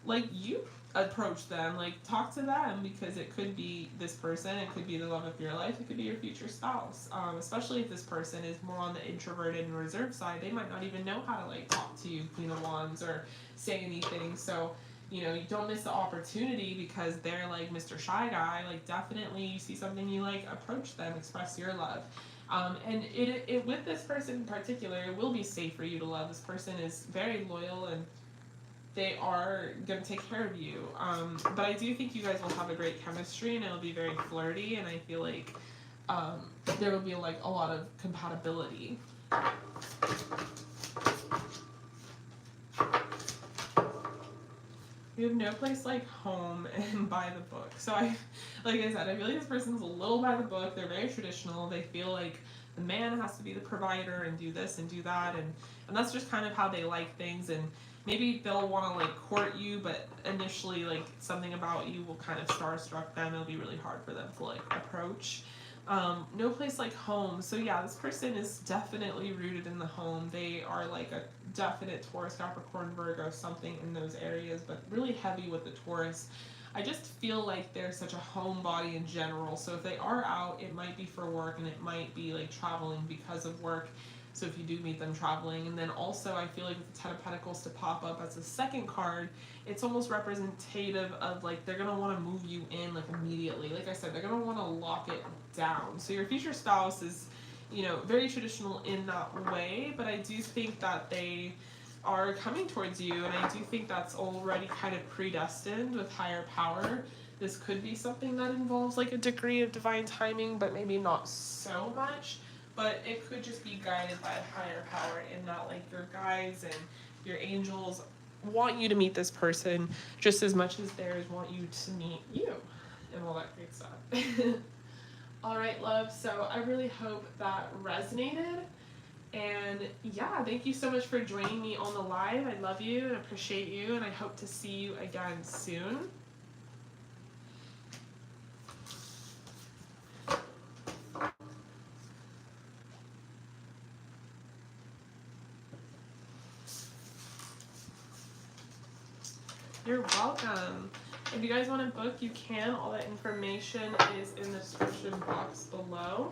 like, you approach them, like, talk to them, because it could be this person, it could be the love of your life, it could be your future spouse. Especially if this person is more on the introverted and reserved side, they might not even know how to like talk to you, Queen of Wands, or say anything. So, you know, you don't miss the opportunity because they're like Mr. Shy Guy. Like, definitely, you see something you like, approach them, express your love. And it with this person in particular, it will be safe for you to love. This person is very loyal, and they are going to take care of you. But I do think you guys will have a great chemistry, and it'll be very flirty, and I feel like there will be like a lot of compatibility. We have no place like home and by the book. So like I said, I feel like this person's a little by the book. They're very traditional. They feel like the man has to be the provider and do this and do that, and that's just kind of how they like things. And maybe they'll want to like court you, but initially like something about you will kind of starstruck them. It'll be really hard for them to like approach. No place like home. So yeah, this person is definitely rooted in the home. They are like a definite Taurus, Capricorn, Virgo, something in those areas, but really heavy with the Taurus. I just feel like they're such a homebody in general. So if they are out, it might be for work and it might be like traveling because of work. So if you do meet them traveling, and then also I feel like with the Ten of Pentacles to pop up as a second card, it's almost representative of like they're gonna want to move you in like immediately. Like I said, they're gonna want to lock it down. So your future spouse is, you know, very traditional in that way, but I do think that they are coming towards you, and I do think that's already kind of predestined with higher power. This could be something that involves like a degree of divine timing, but maybe not so much. But it could just be guided by a higher power in that like your guides and your angels want you to meet this person just as much as theirs want you to meet you and all that great stuff. All right, love. So I really hope that resonated. And yeah, thank you so much for joining me on the live. I love you and appreciate you, and I hope to see you again soon. You're welcome. If you guys want to book, you can. All that information is in the description box below.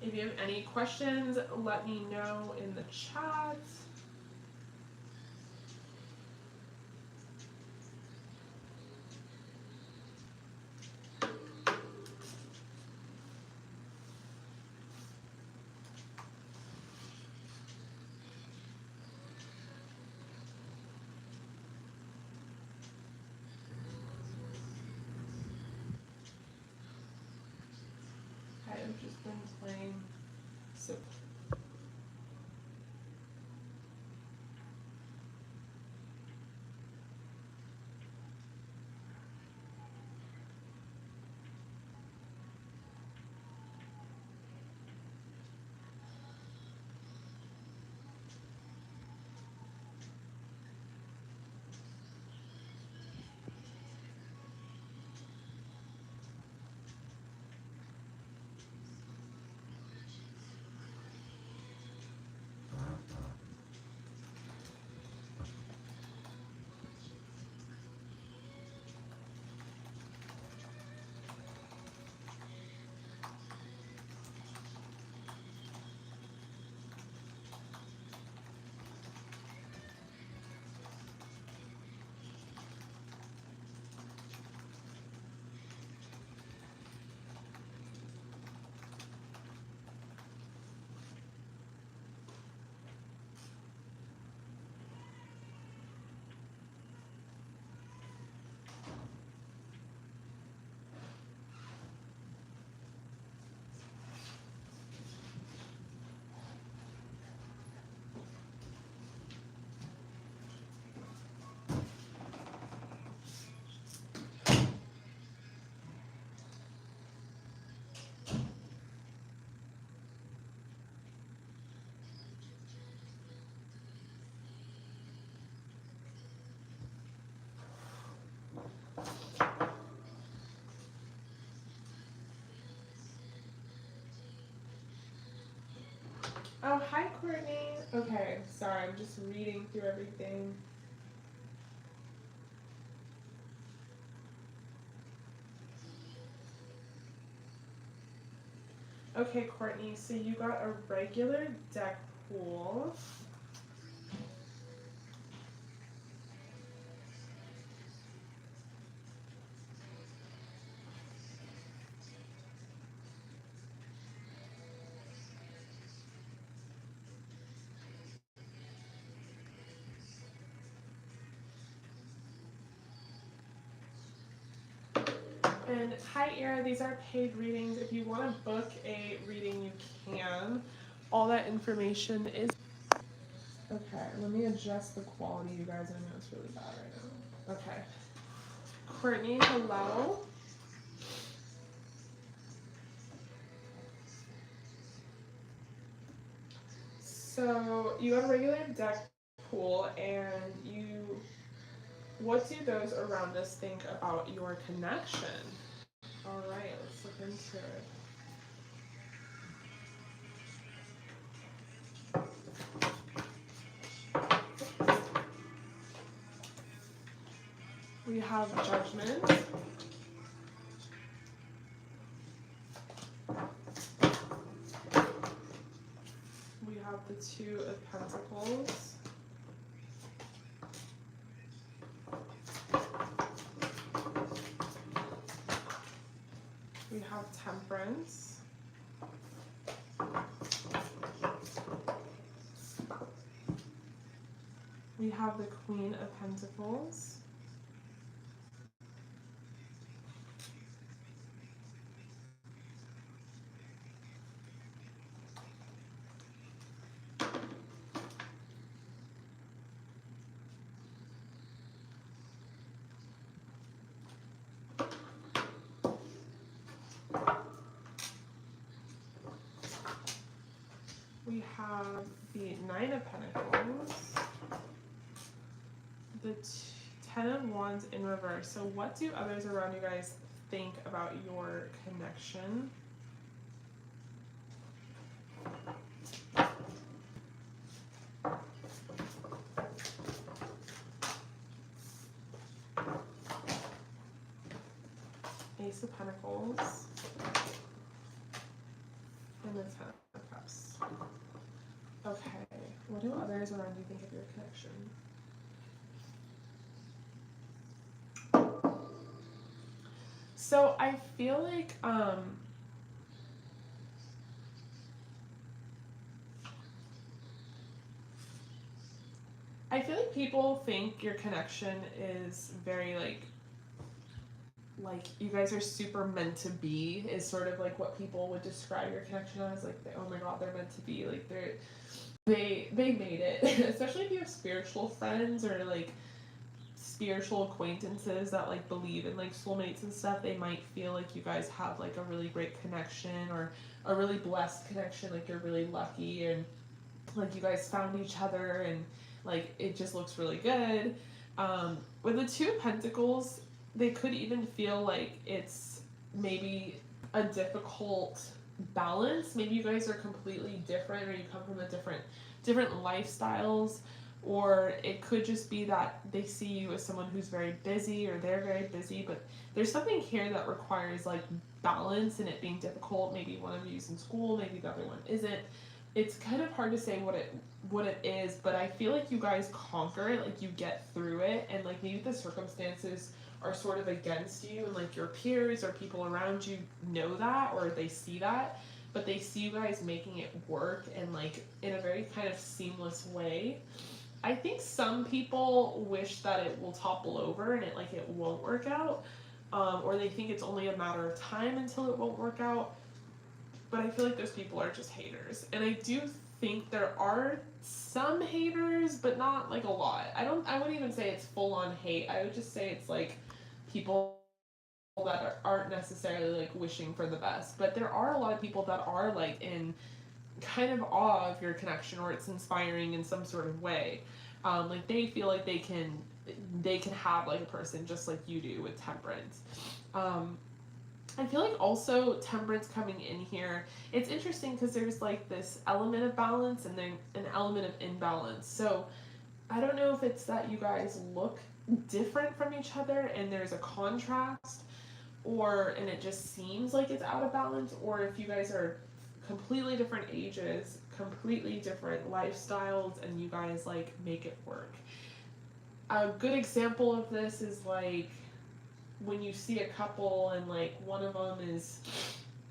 If you have any questions, let me know in the chat. I've just been playing. So oh, hi, Courtney. Okay, sorry, I'm just reading through everything. Okay, Courtney, so you got a regular deck pool. And hi, Ira, these are paid readings. If you want to book a reading, you can. All that information is Okay, let me adjust the quality, you guys. I know it's really bad right now. Okay. Courtney, hello. So you have a regular deck pool, and what do those around us think about your connection? All right, let's look into it. We have Judgment. We have the Two of Pentacles. We have Temperance. We have the Queen of Pentacles. We have the Nine of Pentacles, the Ten of Wands in reverse. So what do others around you guys think about your connection? Ace of Pentacles and the Ten of Cups. Okay, what do others around you think of your connection? So I feel like people think your connection is very like you guys are super meant to be, is sort of like what people would describe your connection as. Like, oh my god, they're meant to be. Like they made it. Especially if you have spiritual friends or like spiritual acquaintances that like believe in like soulmates and stuff, they might feel like you guys have like a really great connection or a really blessed connection, like you're really lucky and like you guys found each other and like it just looks really good. With the Two of Pentacles, they could even feel like it's maybe a difficult balance. Maybe you guys are completely different or you come from a different lifestyles, or it could just be that they see you as someone who's very busy or they're very busy, but there's something here that requires like balance and it being difficult. Maybe one of you's in school, maybe the other one isn't. It's kind of hard to say what it is, but I feel like you guys conquer it, like you get through it, and like maybe the circumstances are sort of against you and like your peers or people around you know that or they see that, but they see you guys making it work and like in a very kind of seamless way. I think some people wish that it will topple over and it won't work out, or they think it's only a matter of time until it won't work out. But I feel like those people are just haters, and I do think there are some haters, but not like a lot. I wouldn't even say it's full on hate. I would just say it's like people that aren't necessarily like wishing for the best. But there are a lot of people that are like in kind of awe of your connection, or it's inspiring in some sort of way. Like they feel like they can have like a person just like you do with Temperance. I feel like also Temperance coming in here, it's interesting because there's like this element of balance and then an element of imbalance. So I don't know if it's that you guys look different from each other and there's a contrast, and it just seems like it's out of balance, or if you guys are completely different ages, completely different lifestyles, and you guys like make it work. A good example of this is like when you see a couple and like one of them is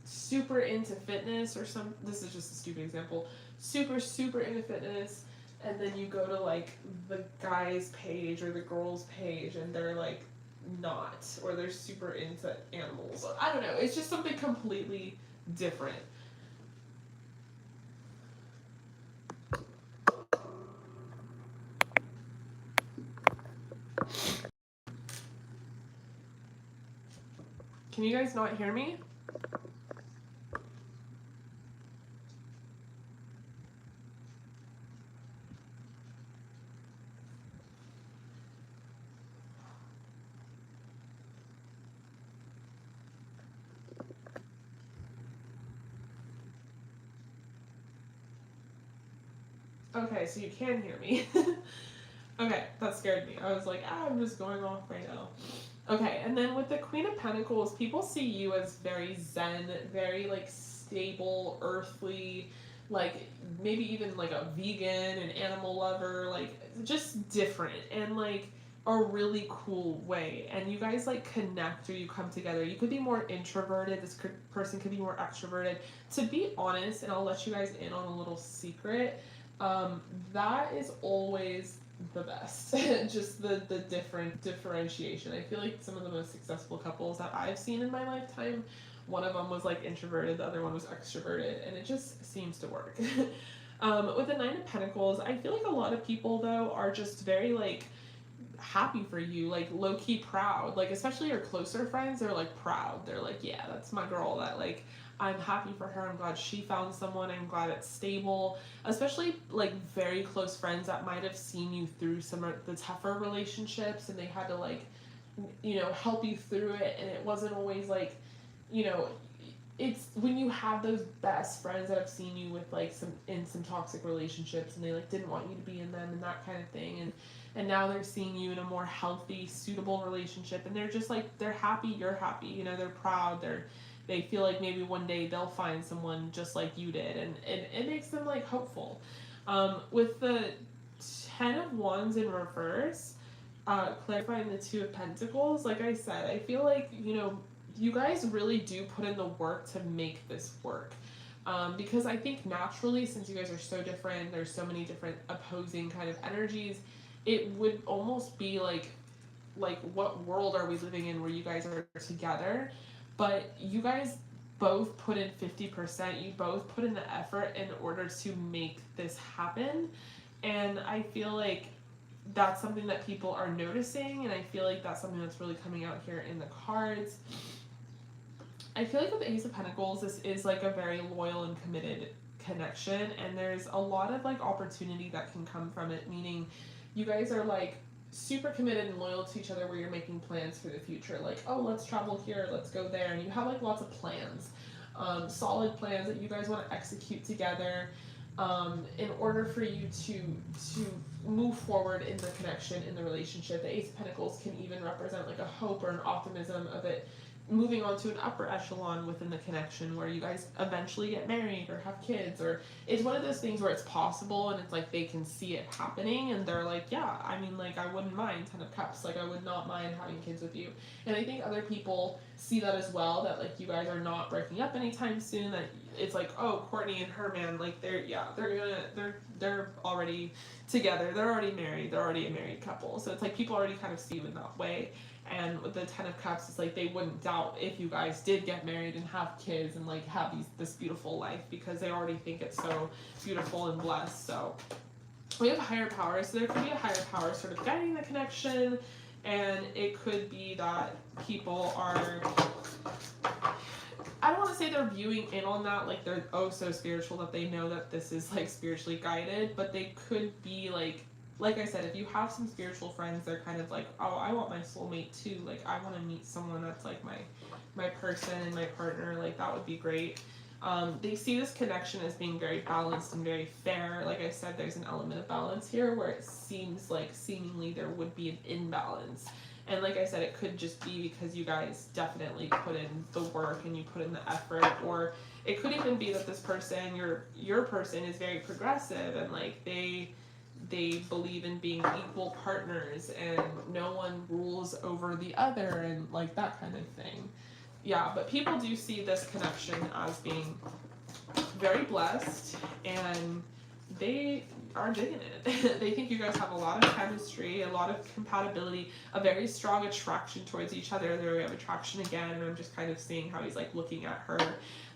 super into fitness this is just a stupid example, super into fitness, and then you go to like the guy's page or the girl's page and they're like not, or they're super into animals. I don't know, it's just something completely different. Can you guys not hear me? Okay, so you can hear me. Okay, that scared me. I was like, I'm just going off right now. Okay, and then with the Queen of Pentacles, people see you as very zen, very like stable, earthly, like maybe even like a vegan, an animal lover, like just different and like a really cool way. And you guys like connect or you come together. You could be more introverted, person could be more extroverted. To be honest, and I'll let you guys in on a little secret, that is always the best. Just the different differentiation. I feel like some of the most successful couples that I've seen in my lifetime, one of them was like introverted, the other one was extroverted, and it just seems to work. With the Nine of Pentacles, I feel like a lot of people though are just very like happy for you, like low-key proud, like especially your closer friends, they're like proud, they're like, yeah, that's my girl, that like I'm happy for her, I'm glad she found someone, I'm glad it's stable. Especially like very close friends that might have seen you through some of the tougher relationships and they had to like, you know, help you through it, and it wasn't always like, you know, it's when you have those best friends that have seen you with like some toxic relationships and they like didn't want you to be in them and that kind of thing, and now they're seeing you in a more healthy, suitable relationship, and they're just like, they're happy, you're happy, you know, they're proud, they feel like maybe one day they'll find someone just like you did, and it makes them like hopeful. With the Ten of Wands in reverse, clarifying the Two of Pentacles, like I said, I feel like, you know, you guys really do put in the work to make this work. Because I think naturally, since you guys are so different, there's so many different opposing kind of energies, it would almost be like what world are we living in where you guys are together? But you guys both put in 50%, you both put in the effort in order to make this happen. And I feel like that's something that people are noticing, and I feel like that's something that's really coming out here in the cards. I feel like with the Ace of Pentacles, this is like a very loyal and committed connection, and there's a lot of like opportunity that can come from it, meaning you guys are like super committed and loyal to each other where you're making plans for the future, like, oh, let's travel here, let's go there, and you have like lots of plans, solid plans that you guys want to execute together, in order for you to move forward in the connection, in the relationship. The Ace of Pentacles can even represent like a hope or an optimism of it moving on to an upper echelon within the connection where you guys eventually get married or have kids, or it's one of those things where it's possible and it's like they can see it happening and they're like, yeah, I mean, like, I wouldn't mind Ten of Cups, like I would not mind having kids with you. And I think other people see that as well, that like you guys are not breaking up anytime soon, that it's like, oh, Courtney and her man, like they're already together, they're already married, they're already a married couple. So it's like people already kind of see you in that way. And with the Ten of Cups, it's like they wouldn't doubt if you guys did get married and have kids and like have this beautiful life, because they already think it's so beautiful and blessed. So we have higher powers, so there could be a higher power sort of guiding the connection, and it could be that people are, I don't want to say they're viewing in on that, like they're oh so spiritual that they know that this is like spiritually guided, but they could be like I said, if you have some spiritual friends, they're kind of like, oh, I want my soulmate too. Like, I want to meet someone that's like my person and my partner. Like, that would be great. They see this connection as being very balanced and very fair. Like I said, there's an element of balance here where it seems like seemingly there would be an imbalance. And like I said, it could just be because you guys definitely put in the work and you put in the effort, or it could even be that this person, your person, is very progressive and like they believe in being equal partners and no one rules over the other and like that kind of thing. Yeah, but people do see this connection as being very blessed, and they are digging it. They think you guys have a lot of chemistry, a lot of compatibility, a very strong attraction towards each other. There we have attraction again, and I'm just kind of seeing how he's like looking at her.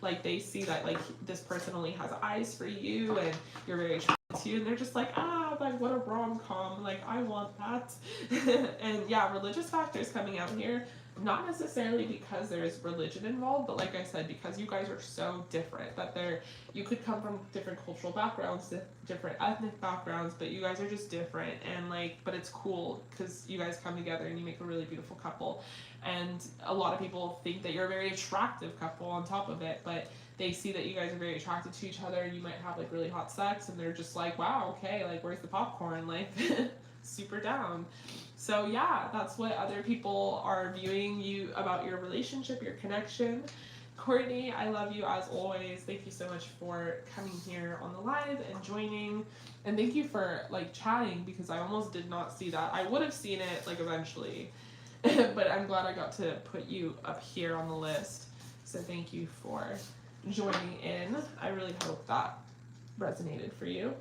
Like they see that like this person only has eyes for you and you're very attracted to you, and they're just like, like what a rom-com, like I want that. And yeah, religious factors coming out here. not necessarily because there's religion involved, but like I said, because you guys are so different, that you could come from different cultural backgrounds, different ethnic backgrounds, but you guys are just different, and like, but it's cool because you guys come together and you make a really beautiful couple. And a lot of people think that you're a very attractive couple on top of it, but they see that you guys are very attracted to each other. You might have like really hot sex, and they're just like, wow, okay, like where's the popcorn? Like, super down. So yeah, that's what other people are viewing you about your relationship, your connection. Courtney, I love you as always. Thank you so much for coming here on the live and joining. And thank you for like chatting, because I almost did not see that. I would have seen it like eventually, but I'm glad I got to put you up here on the list. So thank you for joining in. I really hope that resonated for you.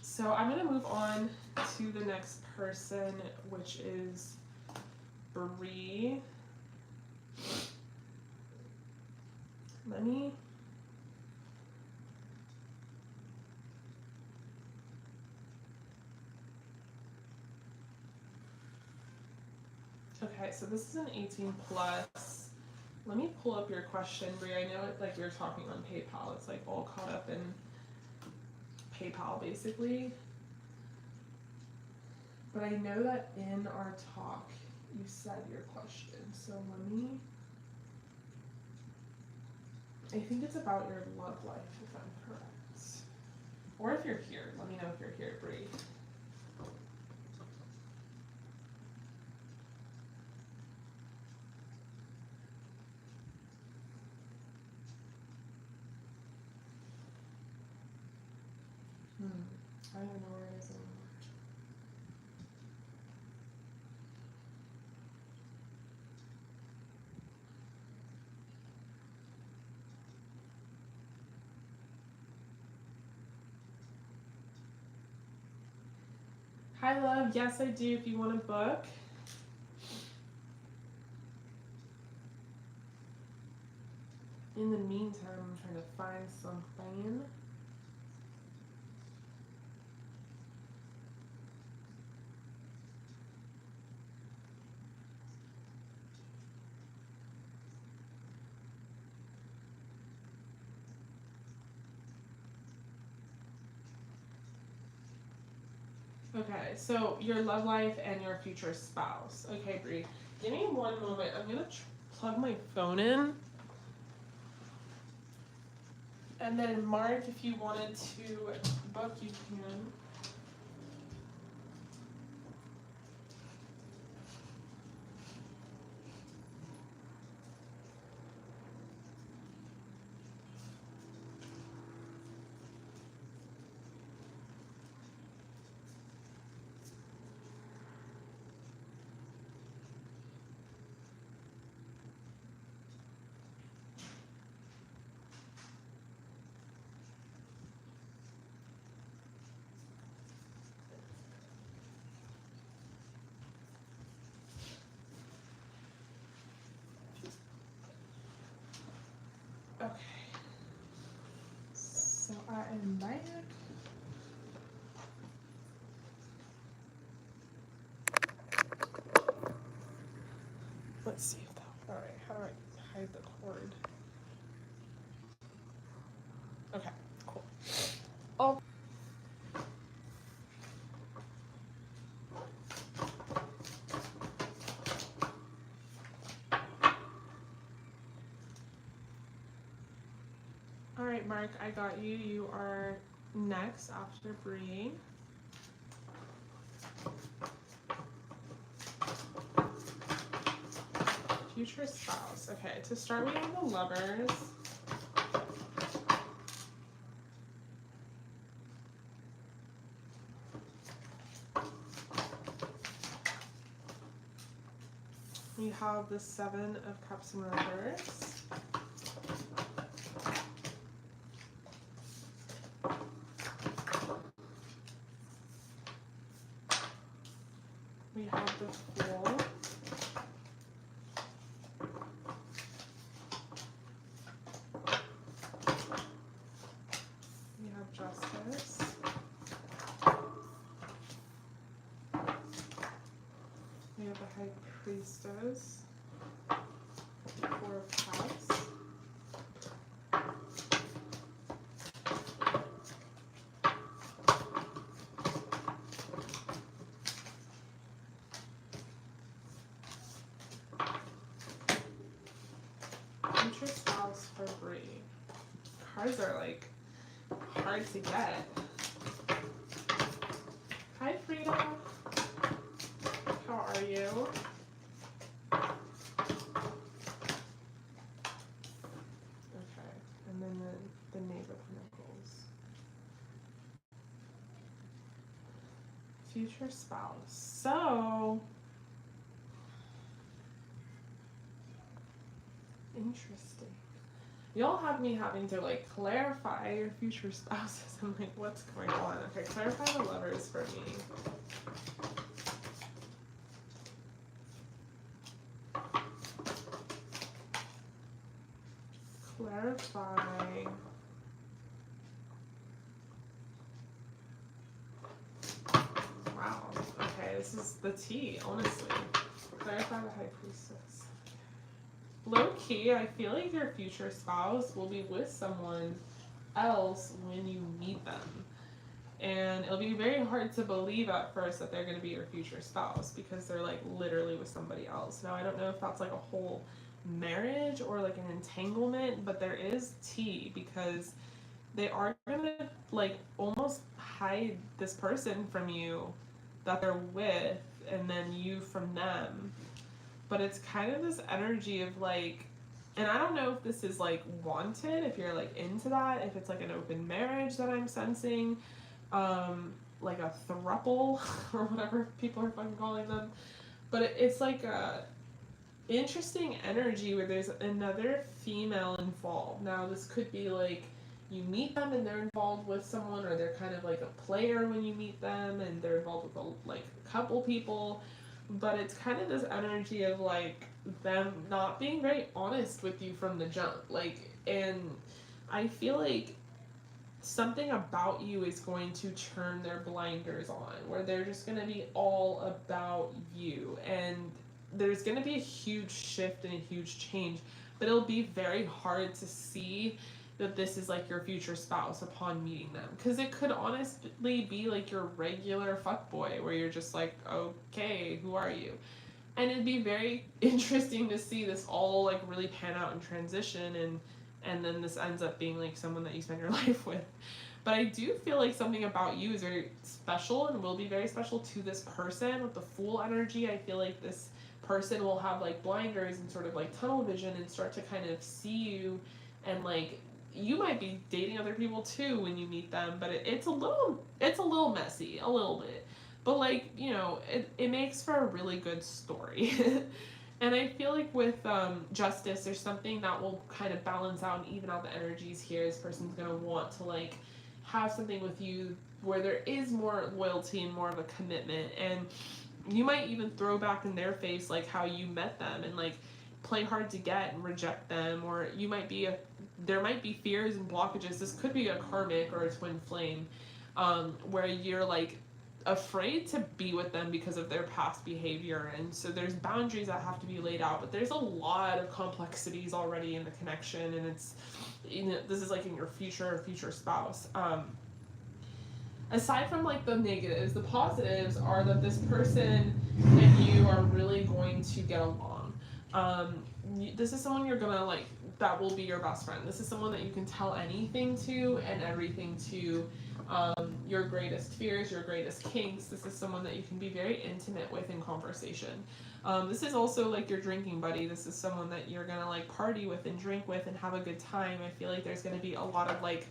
So I'm going to move on to the next person, which is Brie. Okay, so this is an 18 plus. Let me pull up your question, Brie. I know it, like you're talking on PayPal. It's like all caught up in PayPal basically. But I know that in our talk you said your question. So I think it's about your love life, if I'm correct. Or if you're here, let me know if you're here, Brie. I don't know where it is anymore. Hi, love. Yes, I do. If you want to book. In the meantime, I'm trying to find something. Okay, so your love life and your future spouse. Okay, Brie. Give me one moment. I'm going to plug my phone in. And then, Mark, if you wanted to book, you can. Okay. So I am back. Let's see if that. Alright, how do I hide the cord? Okay, cool. Oh. Alright, Mark, I got you. You are next after Brie. Future spouse. Okay, to start, we have the lovers. We have the 7 of Cups in reverse. We have the Fool. We have Justice. We have the High Priestess. spouse for Brie. Cards are like hard to get. Hi Frida, how are you? Okay, and then the Knave of Pentacles. Future spouse. So interesting. Y'all have me having to like clarify your future spouses. I'm like, what's going on? Okay, clarify the Lovers for me. Clarify. Wow. Okay, this is the tea, honestly. Clarify the High Priestess. Low key, I feel like your future spouse will be with someone else when you meet them. And it'll be very hard to believe at first that they're going to be your future spouse because they're like literally with somebody else. Now, I don't know if that's like a whole marriage or like an entanglement, but there is tea because they are going to like almost hide this person from you that they're with and then you from them. But it's kind of this energy of like, and I don't know if this is like wanted, if you're like into that, if it's like an open marriage that I'm sensing, like a throuple or whatever people are fucking calling them. But it's like a interesting energy where there's another female involved. Now this could be like you meet them and they're involved with someone, or they're kind of like a player when you meet them and they're involved with like a couple people. But it's kind of this energy of like them not being very honest with you from the jump. Like, and I feel like something about you is going to turn their blinders on, where they're just going to be all about you. And there's going to be a huge shift and a huge change, but it'll be very hard to see that this is like your future spouse upon meeting them, because it could honestly be like your regular fuckboy where you're just like, okay, who are you? And it'd be very interesting to see this all like really pan out and transition, and then this ends up being like someone that you spend your life with. But I do feel like something about you is very special and will be very special to this person. With the Fool energy, I feel like this person will have like blinders and sort of like tunnel vision and start to kind of see you, and like you might be dating other people too when you meet them, but it's a little messy, a little bit. But like, you know, it makes for a really good story. And I feel like with Justice, there's something that will kind of balance out and even out the energies here. This person's going to want to like have something with you where there is more loyalty and more of a commitment. And you might even throw back in their face like how you met them and like play hard to get and reject them. Or you might be there might be fears and blockages. This could be a karmic or a twin flame, where you're like afraid to be with them because of their past behavior, and so there's boundaries that have to be laid out. But there's a lot of complexities already in the connection, and it's, you know, this is like in your future spouse. Aside from like the negatives, the positives are that this person and you are really going to get along. This is someone you're gonna like, that will be your best friend. This is someone that you can tell anything to and everything to. Your greatest fears, your greatest kinks. This is someone that you can be very intimate with in conversation. This is also like your drinking buddy. This is someone that you're gonna like party with and drink with and have a good time. I feel like there's gonna be a lot of like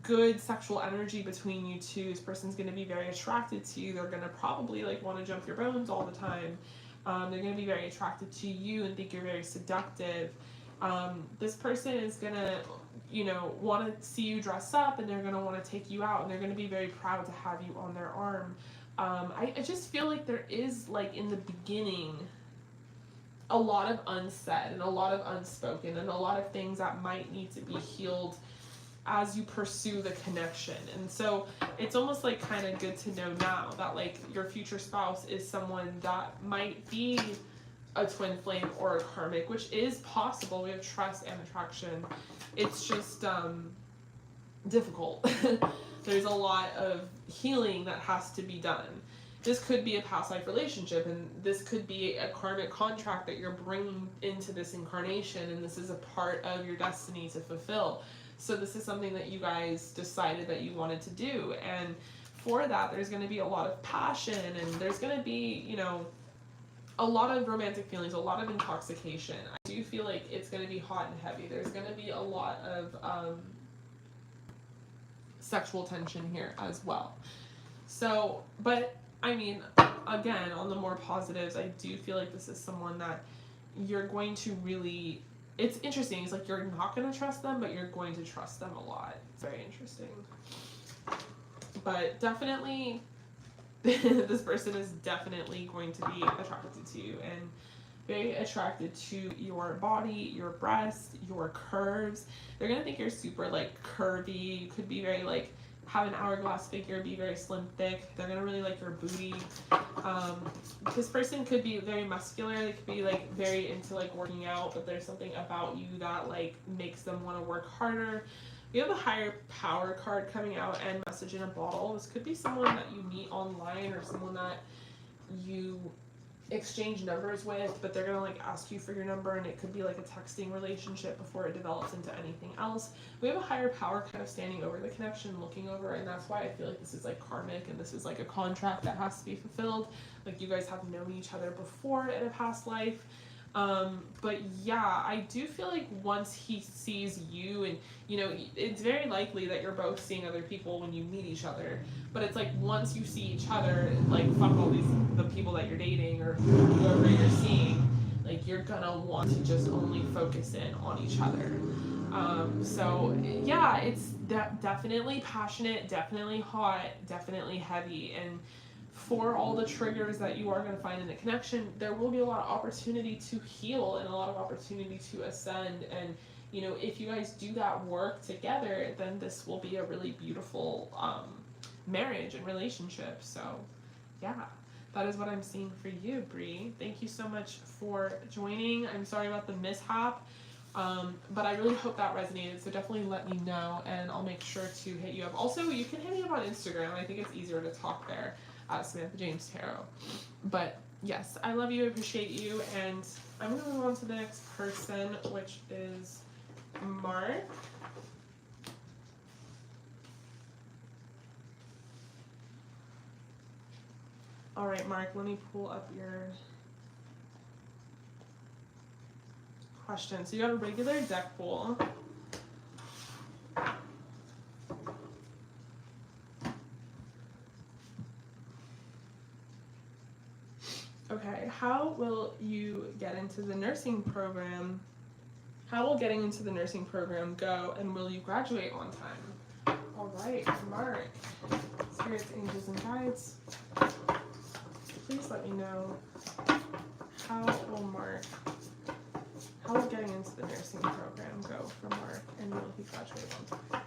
good sexual energy between you two. This person's gonna be very attracted to you. They're gonna probably like want to jump your bones all the time. They're gonna be very attracted to you and think you're very seductive. This person is gonna, you know, want to see you dress up, and they're gonna want to take you out, and they're gonna be very proud to have you on their arm. I just feel like there is like in the beginning a lot of unsaid and a lot of unspoken and a lot of things that might need to be healed as you pursue the connection. And so it's almost like kind of good to know now that like your future spouse is someone that might be a twin flame or a karmic, which is possible. We have trust and attraction. It's just difficult. There's a lot of healing that has to be done. this could be a past life relationship, and this could be a karmic contract that you're bringing into this incarnation, and this is a part of your destiny to fulfill. So this is something that you guys decided that you wanted to do, and for that there's going to be a lot of passion, and there's going to be, you know, a lot of romantic feelings, a lot of intoxication. I do feel like it's going to be hot and heavy. There's going to be a lot of sexual tension here as well. So, but I mean, again, on the more positives, I do feel like this is someone that you're going to really, it's interesting. It's like you're not going to trust them, but you're going to trust them a lot. It's very interesting. But definitely, this person is definitely going to be attracted to you and very attracted to your body, your breast, your curves. They're going to think you're super like curvy. You could be very like, have an hourglass figure, be very slim, thick. They're going to really like your booty. This person could be very muscular. They could be like very into like working out, but there's something about you that like makes them want to work harder. You have a higher power card coming out and message in a bottle. This could be someone that you meet online or someone that you exchange numbers with, but they're gonna like ask you for your number, and it could be like a texting relationship before it develops into anything else. We have a higher power kind of standing over the connection, looking over, and that's why I feel like this is like karmic, and this is like a contract that has to be fulfilled. Like you guys have known each other before in a past life. But yeah, I do feel like once he sees you, and you know, it's very likely that you're both seeing other people when you meet each other, but it's like once you see each other, like fuck all the people that you're dating or whoever you're seeing, like you're gonna want to just only focus in on each other. So yeah, it's definitely passionate, definitely hot, definitely heavy, and for all the triggers that you are going to find in the connection, there will be a lot of opportunity to heal and a lot of opportunity to ascend. And, you know, if you guys do that work together, then this will be a really beautiful marriage and relationship. So, yeah, that is what I'm seeing for you, Brie. Thank you so much for joining. I'm sorry about the mishap, but I really hope that resonated. So definitely let me know, and I'll make sure to hit you up. Also, you can hit me up on Instagram. I think it's easier to talk there. Samantha James Tarot. But yes, I love you, I appreciate you, and I'm going to move on to the next person, which is Mark. Alright, Mark, let me pull up your question. So you got a regular deck pool. Okay, how will you get into the nursing program? How will getting into the nursing program go, and will you graduate on time? All right, Mark, spirits, angels, and guides, please let me know how will getting into the nursing program go for Mark, and will he graduate on time?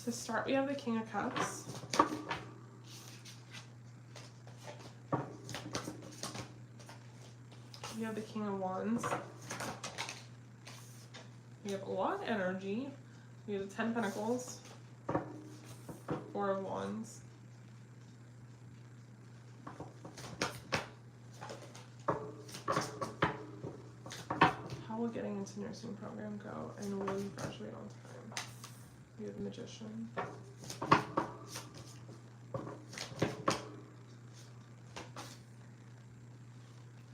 To start, we have the King of Cups. We have the King of Wands. We have a lot of energy. We have the 10 Pentacles. 4 of Wands. How will getting into nursing program go, and will you graduate on time? We have the Magician.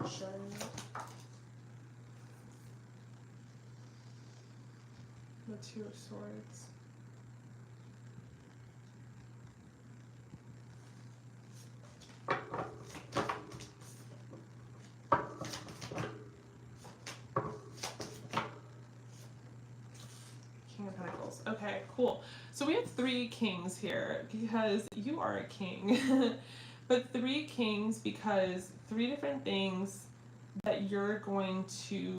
Chariot. The 2 of Swords. King of Pentacles. Okay, cool. So we have 3 kings here because you are a king. But 3 kings because 3 different things that you're going to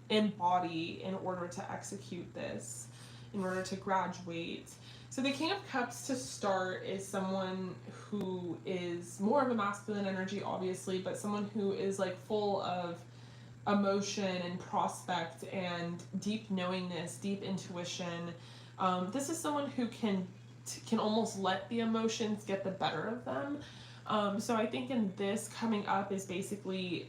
embody in order to execute this. in order to graduate. So the King of Cups to start is someone who is more of a masculine energy, obviously, but someone who is like full of emotion and prospect and deep knowingness, deep intuition. This is someone who can almost let the emotions get the better of them. So I think in this coming up is basically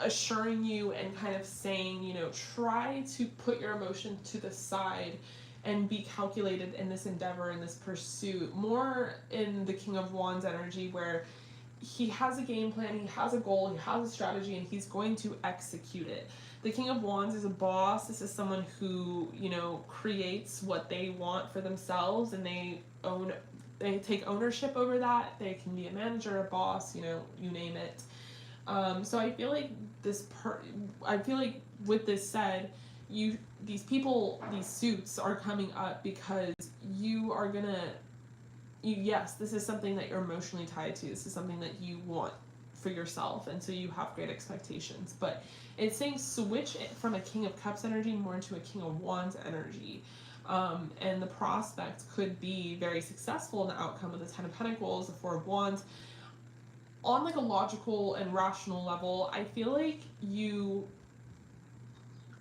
assuring you and kind of saying, you know, try to put your emotion to the side and be calculated in this endeavor, in this pursuit, more in the King of Wands energy, where he has a game plan, he has a goal, he has a strategy, and he's going to execute it. The King of Wands is a boss. This is someone who, you know, creates what they want for themselves, and they take ownership over that. They can be a manager, a boss, you know, you name it. So I feel like with this said, these people, these suits are coming up because you are gonna, yes, this is something that you're emotionally tied to. This is something that you want for yourself, and so you have great expectations. But it's saying switch it from a King of Cups energy more into a King of Wands energy. And the prospect could be very successful in the outcome of the Ten of Pentacles, the Four of Wands. On like a logical and rational level, I feel like you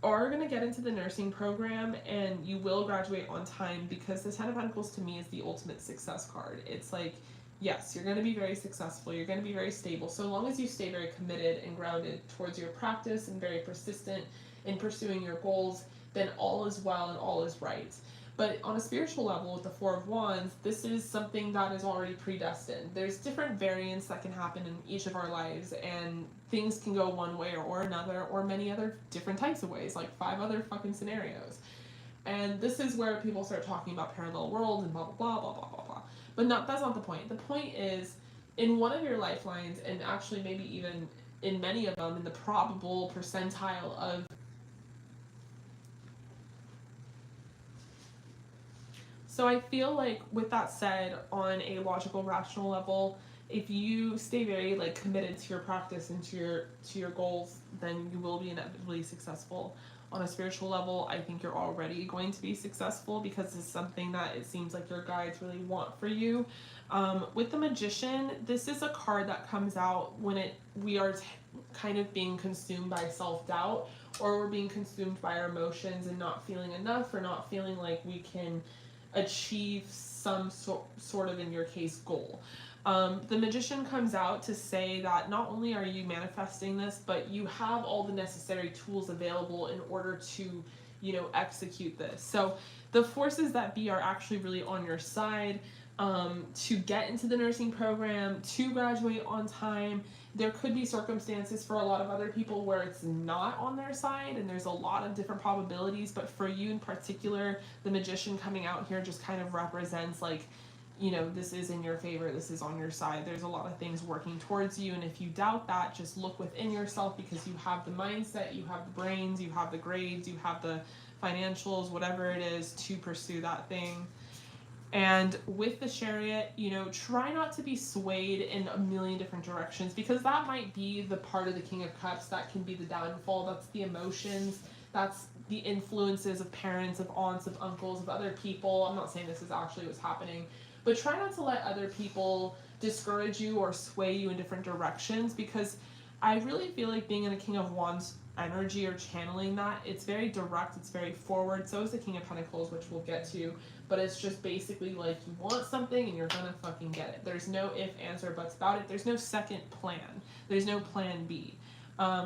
are going to get into the nursing program and you will graduate on time, because the Ten of Pentacles to me is the ultimate success card. It's like, yes, you're going to be very successful, you're going to be very stable, so long as you stay very committed and grounded towards your practice and very persistent in pursuing your goals, then all is well and all is right. But on a spiritual level, with the Four of Wands, this is something that is already predestined. There's different variants that can happen in each of our lives, and things can go one way or another, or many other different types of ways, like 5 other fucking scenarios. And this is where people start talking about parallel worlds and blah, blah, blah, blah, blah, blah, blah. But that's not the point. The point is, in one of your lifelines, and actually maybe even in many of them, in the probable percentile of So I feel like, with that said, on a logical, rational level, if you stay very like committed to your practice and to your goals, then you will be inevitably successful. On a spiritual level, I think you're already going to be successful, because it's something that it seems like your guides really want for you. With the Magician, this is a card that comes out when we are kind of being consumed by self-doubt, or we're being consumed by our emotions and not feeling enough, or not feeling like we can achieve some sort of, in your case, goal. The Magician comes out to say that not only are you manifesting this, but you have all the necessary tools available in order to, you know, execute this. So the forces that be are actually really on your side, to get into the nursing program, to graduate on time. There could be circumstances for a lot of other people where it's not on their side, and there's a lot of different probabilities, but for you in particular, the Magician coming out here just kind of represents, like, you know, this is in your favor, this is on your side, there's a lot of things working towards you, and if you doubt that, just look within yourself, because you have the mindset, you have the brains, you have the grades, you have the financials, whatever it is, to pursue that thing. And with the Chariot, you know, try not to be swayed in a million different directions, because that might be the part of the King of Cups that can be the downfall. That's the emotions, that's the influences of parents, of aunts, of uncles, of other people. I'm not saying this is actually what's happening, but try not to let other people discourage you or sway you in different directions, because I really feel like being in a King of Wands energy, or channeling that, it's very direct, it's very forward. So is the King of Pentacles, which we'll get to, but it's just basically like, you want something and you're gonna fucking get it. There's no if, ands, or buts about it. There's no second plan. There's no plan B.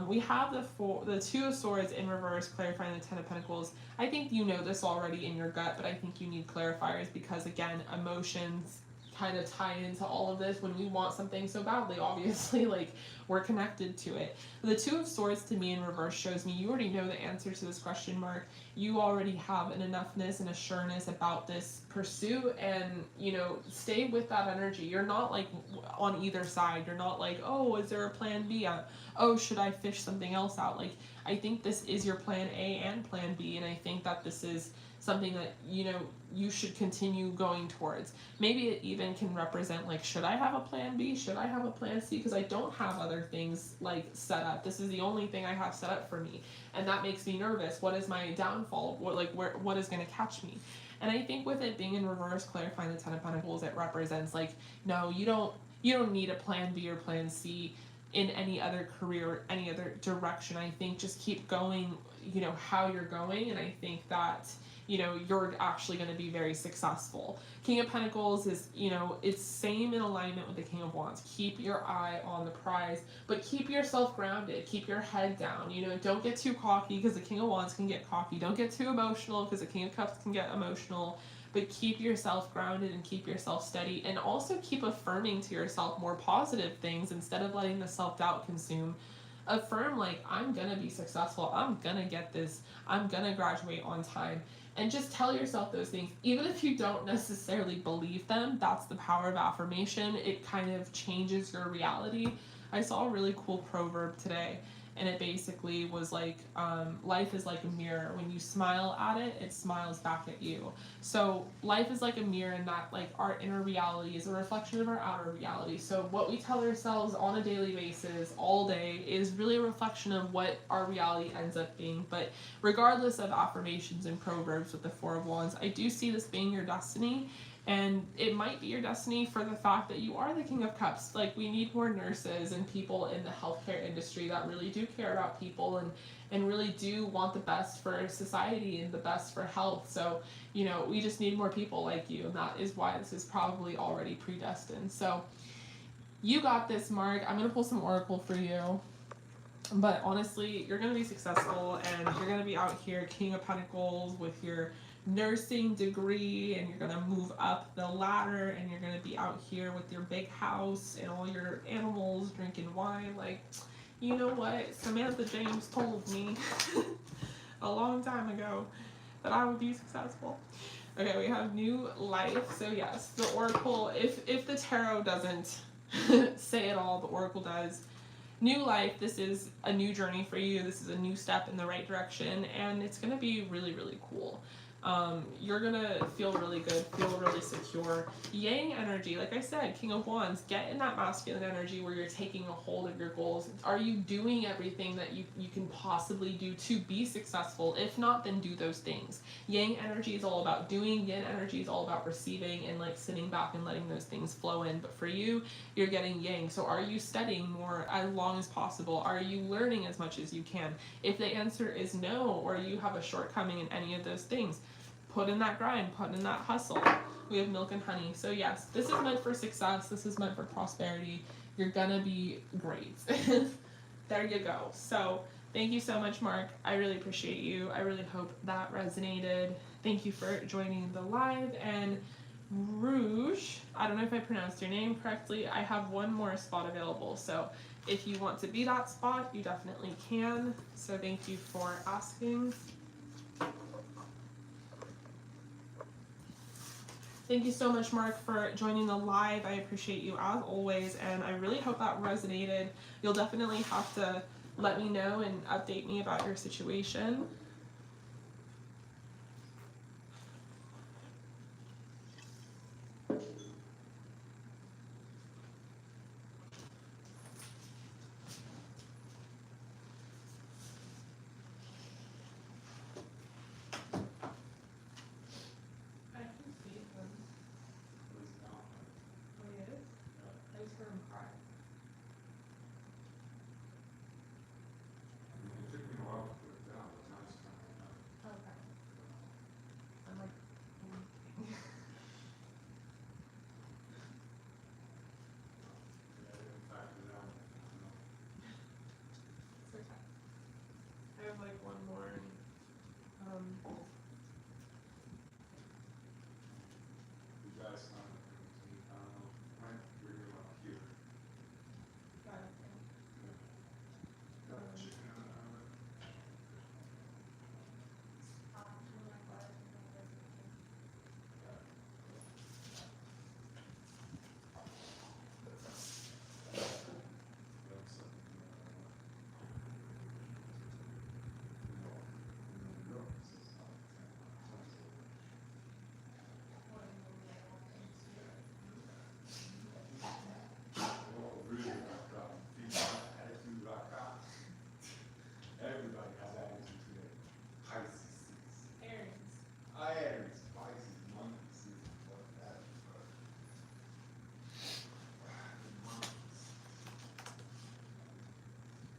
We have the Two of Swords in reverse, clarifying the Ten of Pentacles. I think you know this already in your gut, but I think you need clarifiers, because again, emotions kind of tie into all of this. When we want something so badly, obviously, like, we're connected to it. The Two of Swords to me in reverse shows me you already know the answer to this question mark. You already have an enoughness and a sureness about this pursuit, and, you know, stay with that energy. You're not like on either side. You're not like, oh, is there a plan B? Oh, should I fish something else out? Like, I think this is your plan A and plan B, and I think that this is something that, you know, you should continue going towards. Maybe it even can represent like, should I have a plan B? Should I have a plan C? Because I don't have other things like set up. This is the only thing I have set up for me. And that makes me nervous. What is my downfall? What is going to catch me? And I think with it being in reverse, clarifying the Ten of Pentacles, it represents like, no, you don't need a plan B or plan C in any other career or any other direction. I think just keep going, you know, how you're going, and I think that, you know, you're actually going to be very successful. King of Pentacles is, you know, it's same in alignment with the King of Wands. Keep your eye on the prize, but keep yourself grounded. Keep your head down. You know, don't get too cocky because the King of Wands can get cocky. Don't get too emotional because the King of Cups can get emotional. But keep yourself grounded and keep yourself steady, and also keep affirming to yourself more positive things instead of letting the self-doubt consume. Affirm like, I'm gonna be successful, I'm gonna get this, I'm gonna graduate on time. And just tell yourself those things. Even if you don't necessarily believe them, that's the power of affirmation. It kind of changes your reality. I saw a really cool proverb today, and it basically was like, life is like a mirror. When you smile at it, it smiles back at you. So life is like a mirror, and that like our inner reality is a reflection of our outer reality. So what we tell ourselves on a daily basis, all day, is really a reflection of what our reality ends up being. But regardless of affirmations and proverbs with the Four of Wands, I do see this being your destiny. And it might be your destiny for the fact that you are the King of Cups. Like, we need more nurses and people in the healthcare industry that really do care about people and really do want the best for society and the best for health. So, you know, we just need more people like you, and that is why this is probably already predestined. So, you got this, Mark. I'm going to pull some oracle for you. But honestly, you're going to be successful, and you're going to be out here, King of Pentacles, with your nursing degree, and you're going to move up the ladder, and you're going to be out here with your big house and all your animals drinking wine. Like, you know what? Samantha James told me a long time ago that I would be successful. Okay, we have new life. So yes, the oracle, if the tarot doesn't say it all, the oracle does. New life, this is a new journey for you. This is a new step in the right direction, and it's going to be really, really cool. You're going to feel really good, feel really secure. Yang energy, like I said, King of Wands, get in that masculine energy where you're taking a hold of your goals. Are you doing everything that you can possibly do to be successful? If not, then do those things. Yang energy is all about doing. Yin energy is all about receiving and like sitting back and letting those things flow in. But for you, you're getting Yang. So are you studying more as long as possible? Are you learning as much as you can? If the answer is no, or you have a shortcoming in any of those things, put in that grind, put in that hustle. We have milk and honey. So yes, this is meant for success. This is meant for prosperity. You're gonna be great. There you go. So thank you so much, Mark. I really appreciate you. I really hope that resonated. Thank you for joining the live. And Rouge, I don't know if I pronounced your name correctly. I have one more spot available. So if you want to be that spot, you definitely can. So thank you for asking. Thank you so much, Mark, for joining the live. I appreciate you as always, and I really hope that resonated. You'll definitely have to let me know and update me about your situation.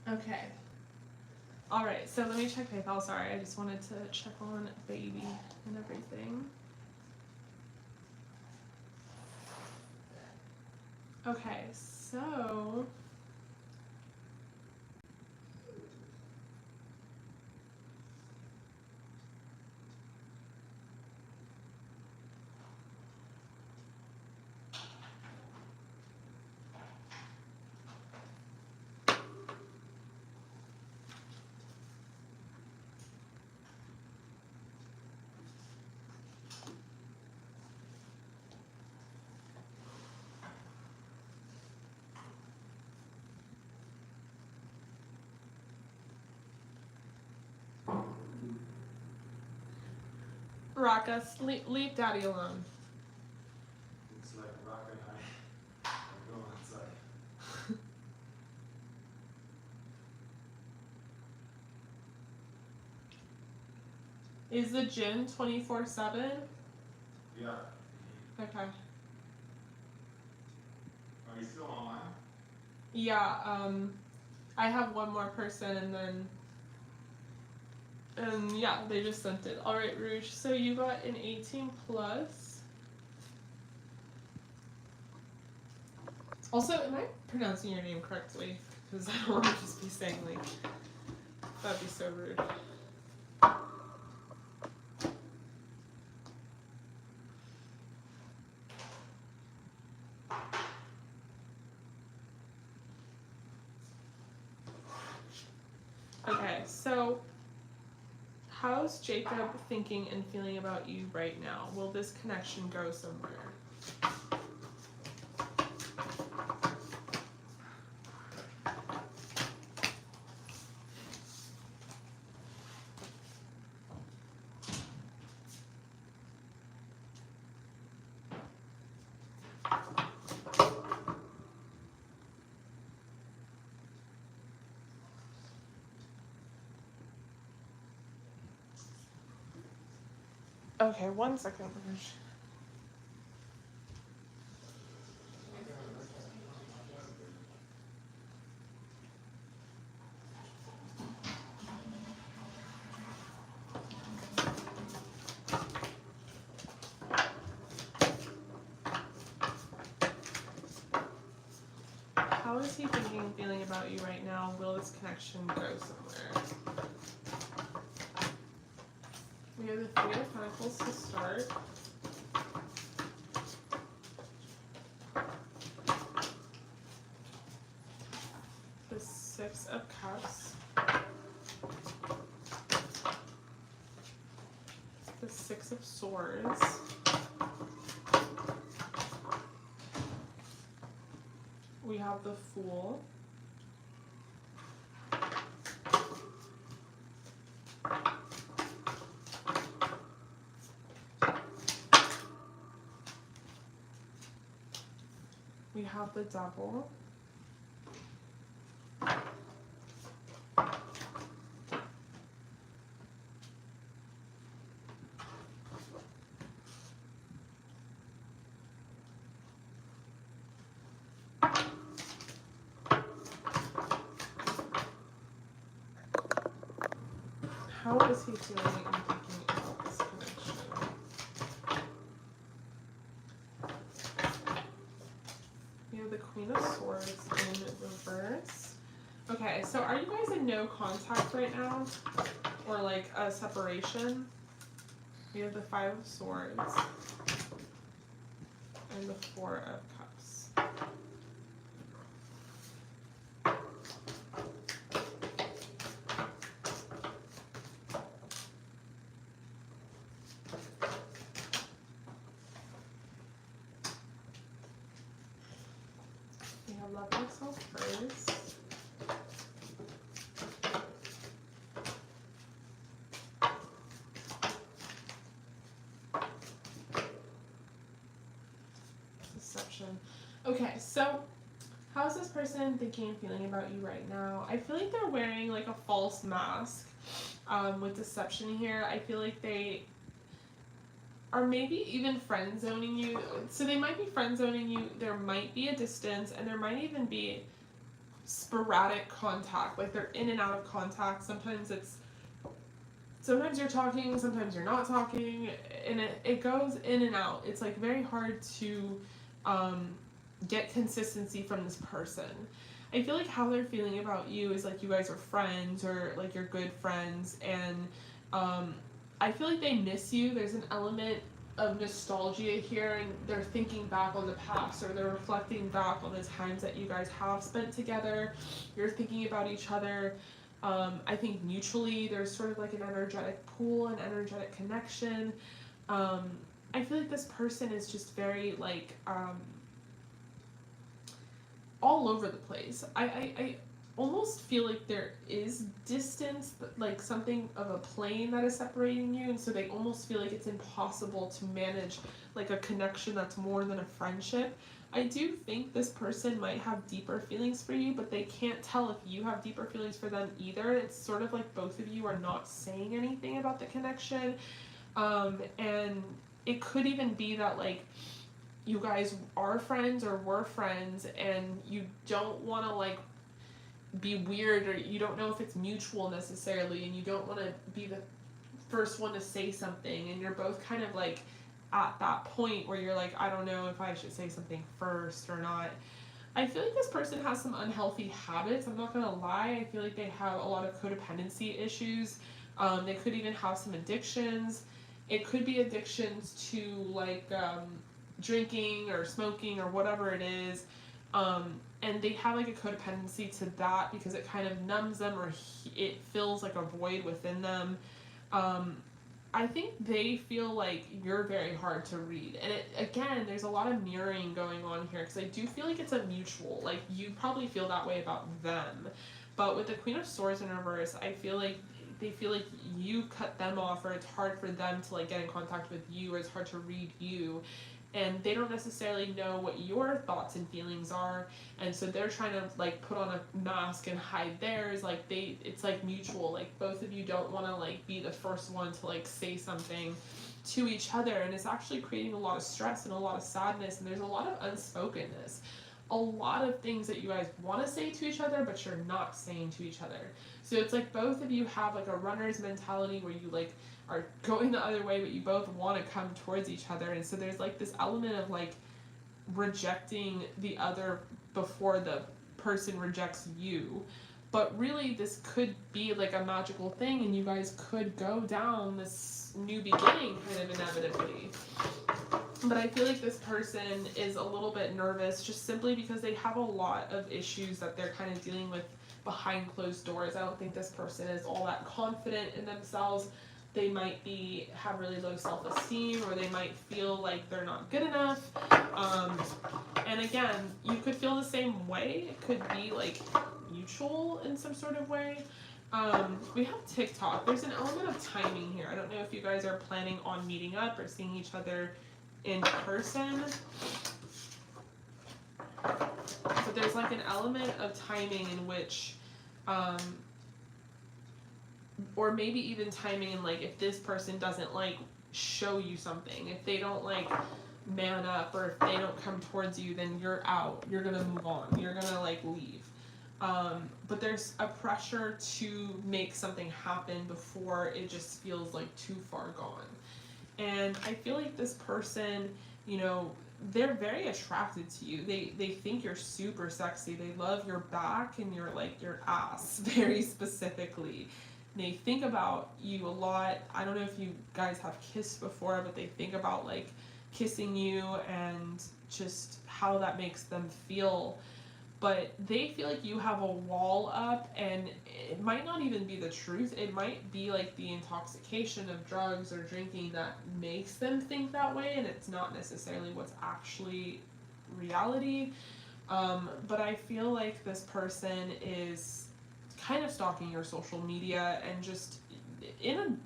Okay. Alright, so let me check PayPal. Sorry, I just wanted to check on baby and everything. Okay, so Rockus, leave daddy alone. Looks like Rock and I are going outside. Is the gym 24/7? Yeah. Okay. Are you still online? Yeah, I have one more person and then yeah, they just sent it. Alright, Rouge, so you got an 18 plus. Also, am I pronouncing your name correctly? Because I don't want to just be saying like, that'd be so rude. Okay, so how's Jacob thinking and feeling about you right now? Will this connection go somewhere? Okay, 1 second, Rouge. How is he thinking and feeling about you right now? Will this connection go somewhere? We have the 3 of Pentacles to start. The 6 of Cups. The 6 of Swords. We have the Fool. We have the Devil. How is he feeling and thinking about this connection? We have the Queen of Swords in reverse. Okay, so are you guys in no contact right now? Or like a separation? We have the 5 of Swords. And the 4 of Cups. We have Love Yourself First. Deception. Okay, so how's this person thinking and feeling about you right now? I feel like they're wearing like a false mask with deception here. I feel like they are maybe even friend zoning you. So they might be friend zoning you. There might be a distance, and there might even be sporadic contact, like they're in and out of contact. Sometimes you're talking, sometimes you're not talking, and it goes in and out. It's like very hard to get consistency from this person. I feel like how they're feeling about you is like you guys are friends, or like you're good friends, and I feel like they miss you. There's an element of nostalgia here, and they're thinking back on the past, or they're reflecting back on the times that you guys have spent together. You're thinking about each other. I think mutually there's sort of like an energetic pool, an energetic connection. I feel like this person is just very like all over the place. I almost feel like there is distance, like something of a plane that is separating you, and so they almost feel like it's impossible to manage like a connection that's more than a friendship. I do think this person might have deeper feelings for you, but they can't tell if you have deeper feelings for them either. It's sort of like both of you are not saying anything about the connection, and it could even be that like you guys are friends or were friends, and you don't want to like be weird, or you don't know if it's mutual necessarily, and you don't want to be the first one to say something, and you're both kind of like at that point where you're like, I don't know if I should say something first or not. I feel like this person has some unhealthy habits. I'm not gonna lie. I feel like they have a lot of codependency issues. They could even have some addictions. It could be addictions to like drinking or smoking or whatever it is. And they have like a codependency to that because it kind of numbs them, or it fills like a void within them. I think they feel like you're very hard to read. And again, there's a lot of mirroring going on here, because I do feel like it's a mutual. Like, you probably feel that way about them. But with the Queen of Swords in reverse, I feel like they feel like you cut them off, or it's hard for them to like get in contact with you, or it's hard to read you. And they don't necessarily know what your thoughts and feelings are, and so they're trying to like put on a mask and hide theirs. Like it's like mutual. Like both of you don't want to like be the first one to like say something to each other, and it's actually creating a lot of stress and a lot of sadness, and there's a lot of unspokenness. A lot of things that you guys want to say to each other, but you're not saying to each other. So it's like both of you have like a runner's mentality where you like are going the other way, but you both want to come towards each other. And so there's like this element of like rejecting the other before the person rejects you. But really, this could be like a magical thing, and you guys could go down this new beginning kind of inevitably. But I feel like this person is a little bit nervous, just simply because they have a lot of issues that they're kind of dealing with behind closed doors. I don't think this person is all that confident in themselves. They might have really low self-esteem, or they might feel like they're not good enough. And again, you could feel the same way. It could be like mutual in some sort of way. We have TikTok. There's an element of timing here. I don't know if you guys are planning on meeting up or seeing each other in person. But there's like an element of timing in which or maybe even timing in like if this person doesn't like show you something, if they don't like man up, or if they don't come towards you, then you're out, you're gonna move on, you're gonna like leave. But there's a pressure to make something happen before it just feels like too far gone. And I feel like this person, you know, they're very attracted to you. They think you're super sexy. They love your back and your like your ass very specifically. They think about you a lot. I don't know if you guys have kissed before, but they think about like kissing you and just how that makes them feel. But they feel like you have a wall up, and it might not even be the truth. It might be like the intoxication of drugs or drinking that makes them think that way, and it's not necessarily what's actually reality. But I feel like this person is kind of stalking your social media, and just in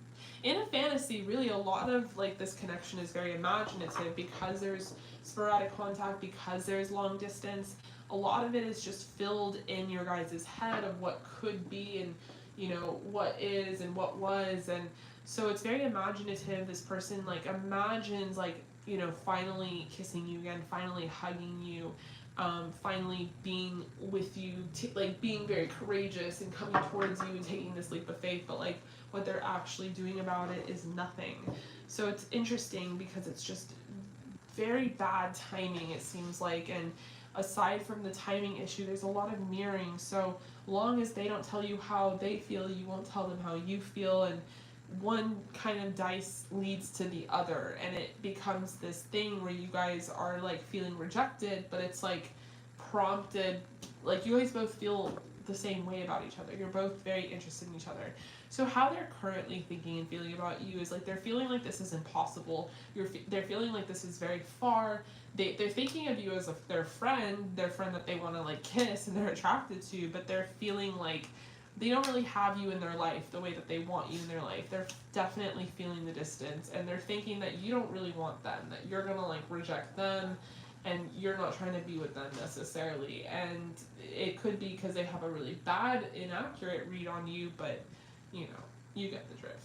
a fantasy, really a lot of like this connection is very imaginative, because there's sporadic contact, because there's long distance. A lot of it is just filled in your guys' head of what could be, and you know what is and what was, and so it's very imaginative. This person like imagines like, you know, finally kissing you again, finally hugging you, finally being with you, like being very courageous and coming towards you and taking this leap of faith, but like what they're actually doing about it is nothing. So it's interesting because it's just very bad timing, it seems like. And aside from the timing issue, there's a lot of mirroring. So long as they don't tell you how they feel, you won't tell them how you feel, and one kind of dice leads to the other, and it becomes this thing where you guys are like feeling rejected, but it's like prompted, like you guys both feel the same way about each other. You're both very interested in each other. So how they're currently thinking and feeling about you is like they're feeling like this is impossible. They're feeling like this is very far. They're thinking of you as their friend that they want to like kiss and they're attracted to, but they're feeling like they don't really have you in their life the way that they want you in their life. They're definitely feeling the distance, and they're thinking that you don't really want them, that you're gonna like reject them, and you're not trying to be with them necessarily. And it could be because they have a really bad, inaccurate read on you, but you know, you get the drift.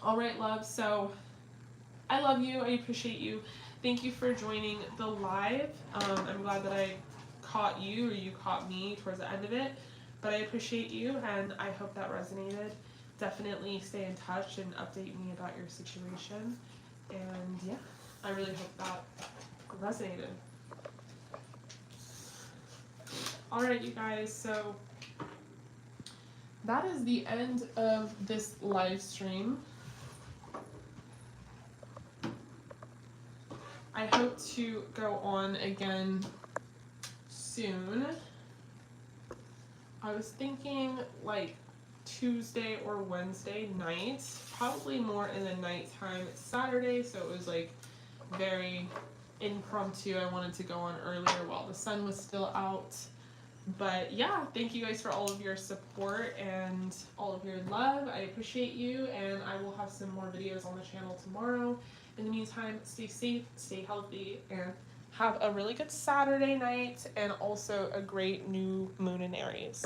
All right, love. So I love you. I appreciate you. Thank you for joining the live. I'm glad that I caught you, or you caught me towards the end of it. But I appreciate you, and I hope that resonated. Definitely stay in touch and update me about your situation. And yeah, I really hope that resonated. Alright, you guys, so that is the end of this live stream. I hope to go on again soon. I was thinking like Tuesday or Wednesday night, probably more in the nighttime. It's Saturday, so it was like very impromptu. I wanted to go on earlier while the sun was still out. But yeah, thank you guys for all of your support and all of your love. I appreciate you, and I will have some more videos on the channel tomorrow. In the meantime, stay safe, stay healthy, and have a really good Saturday night, and also a great new moon in Aries.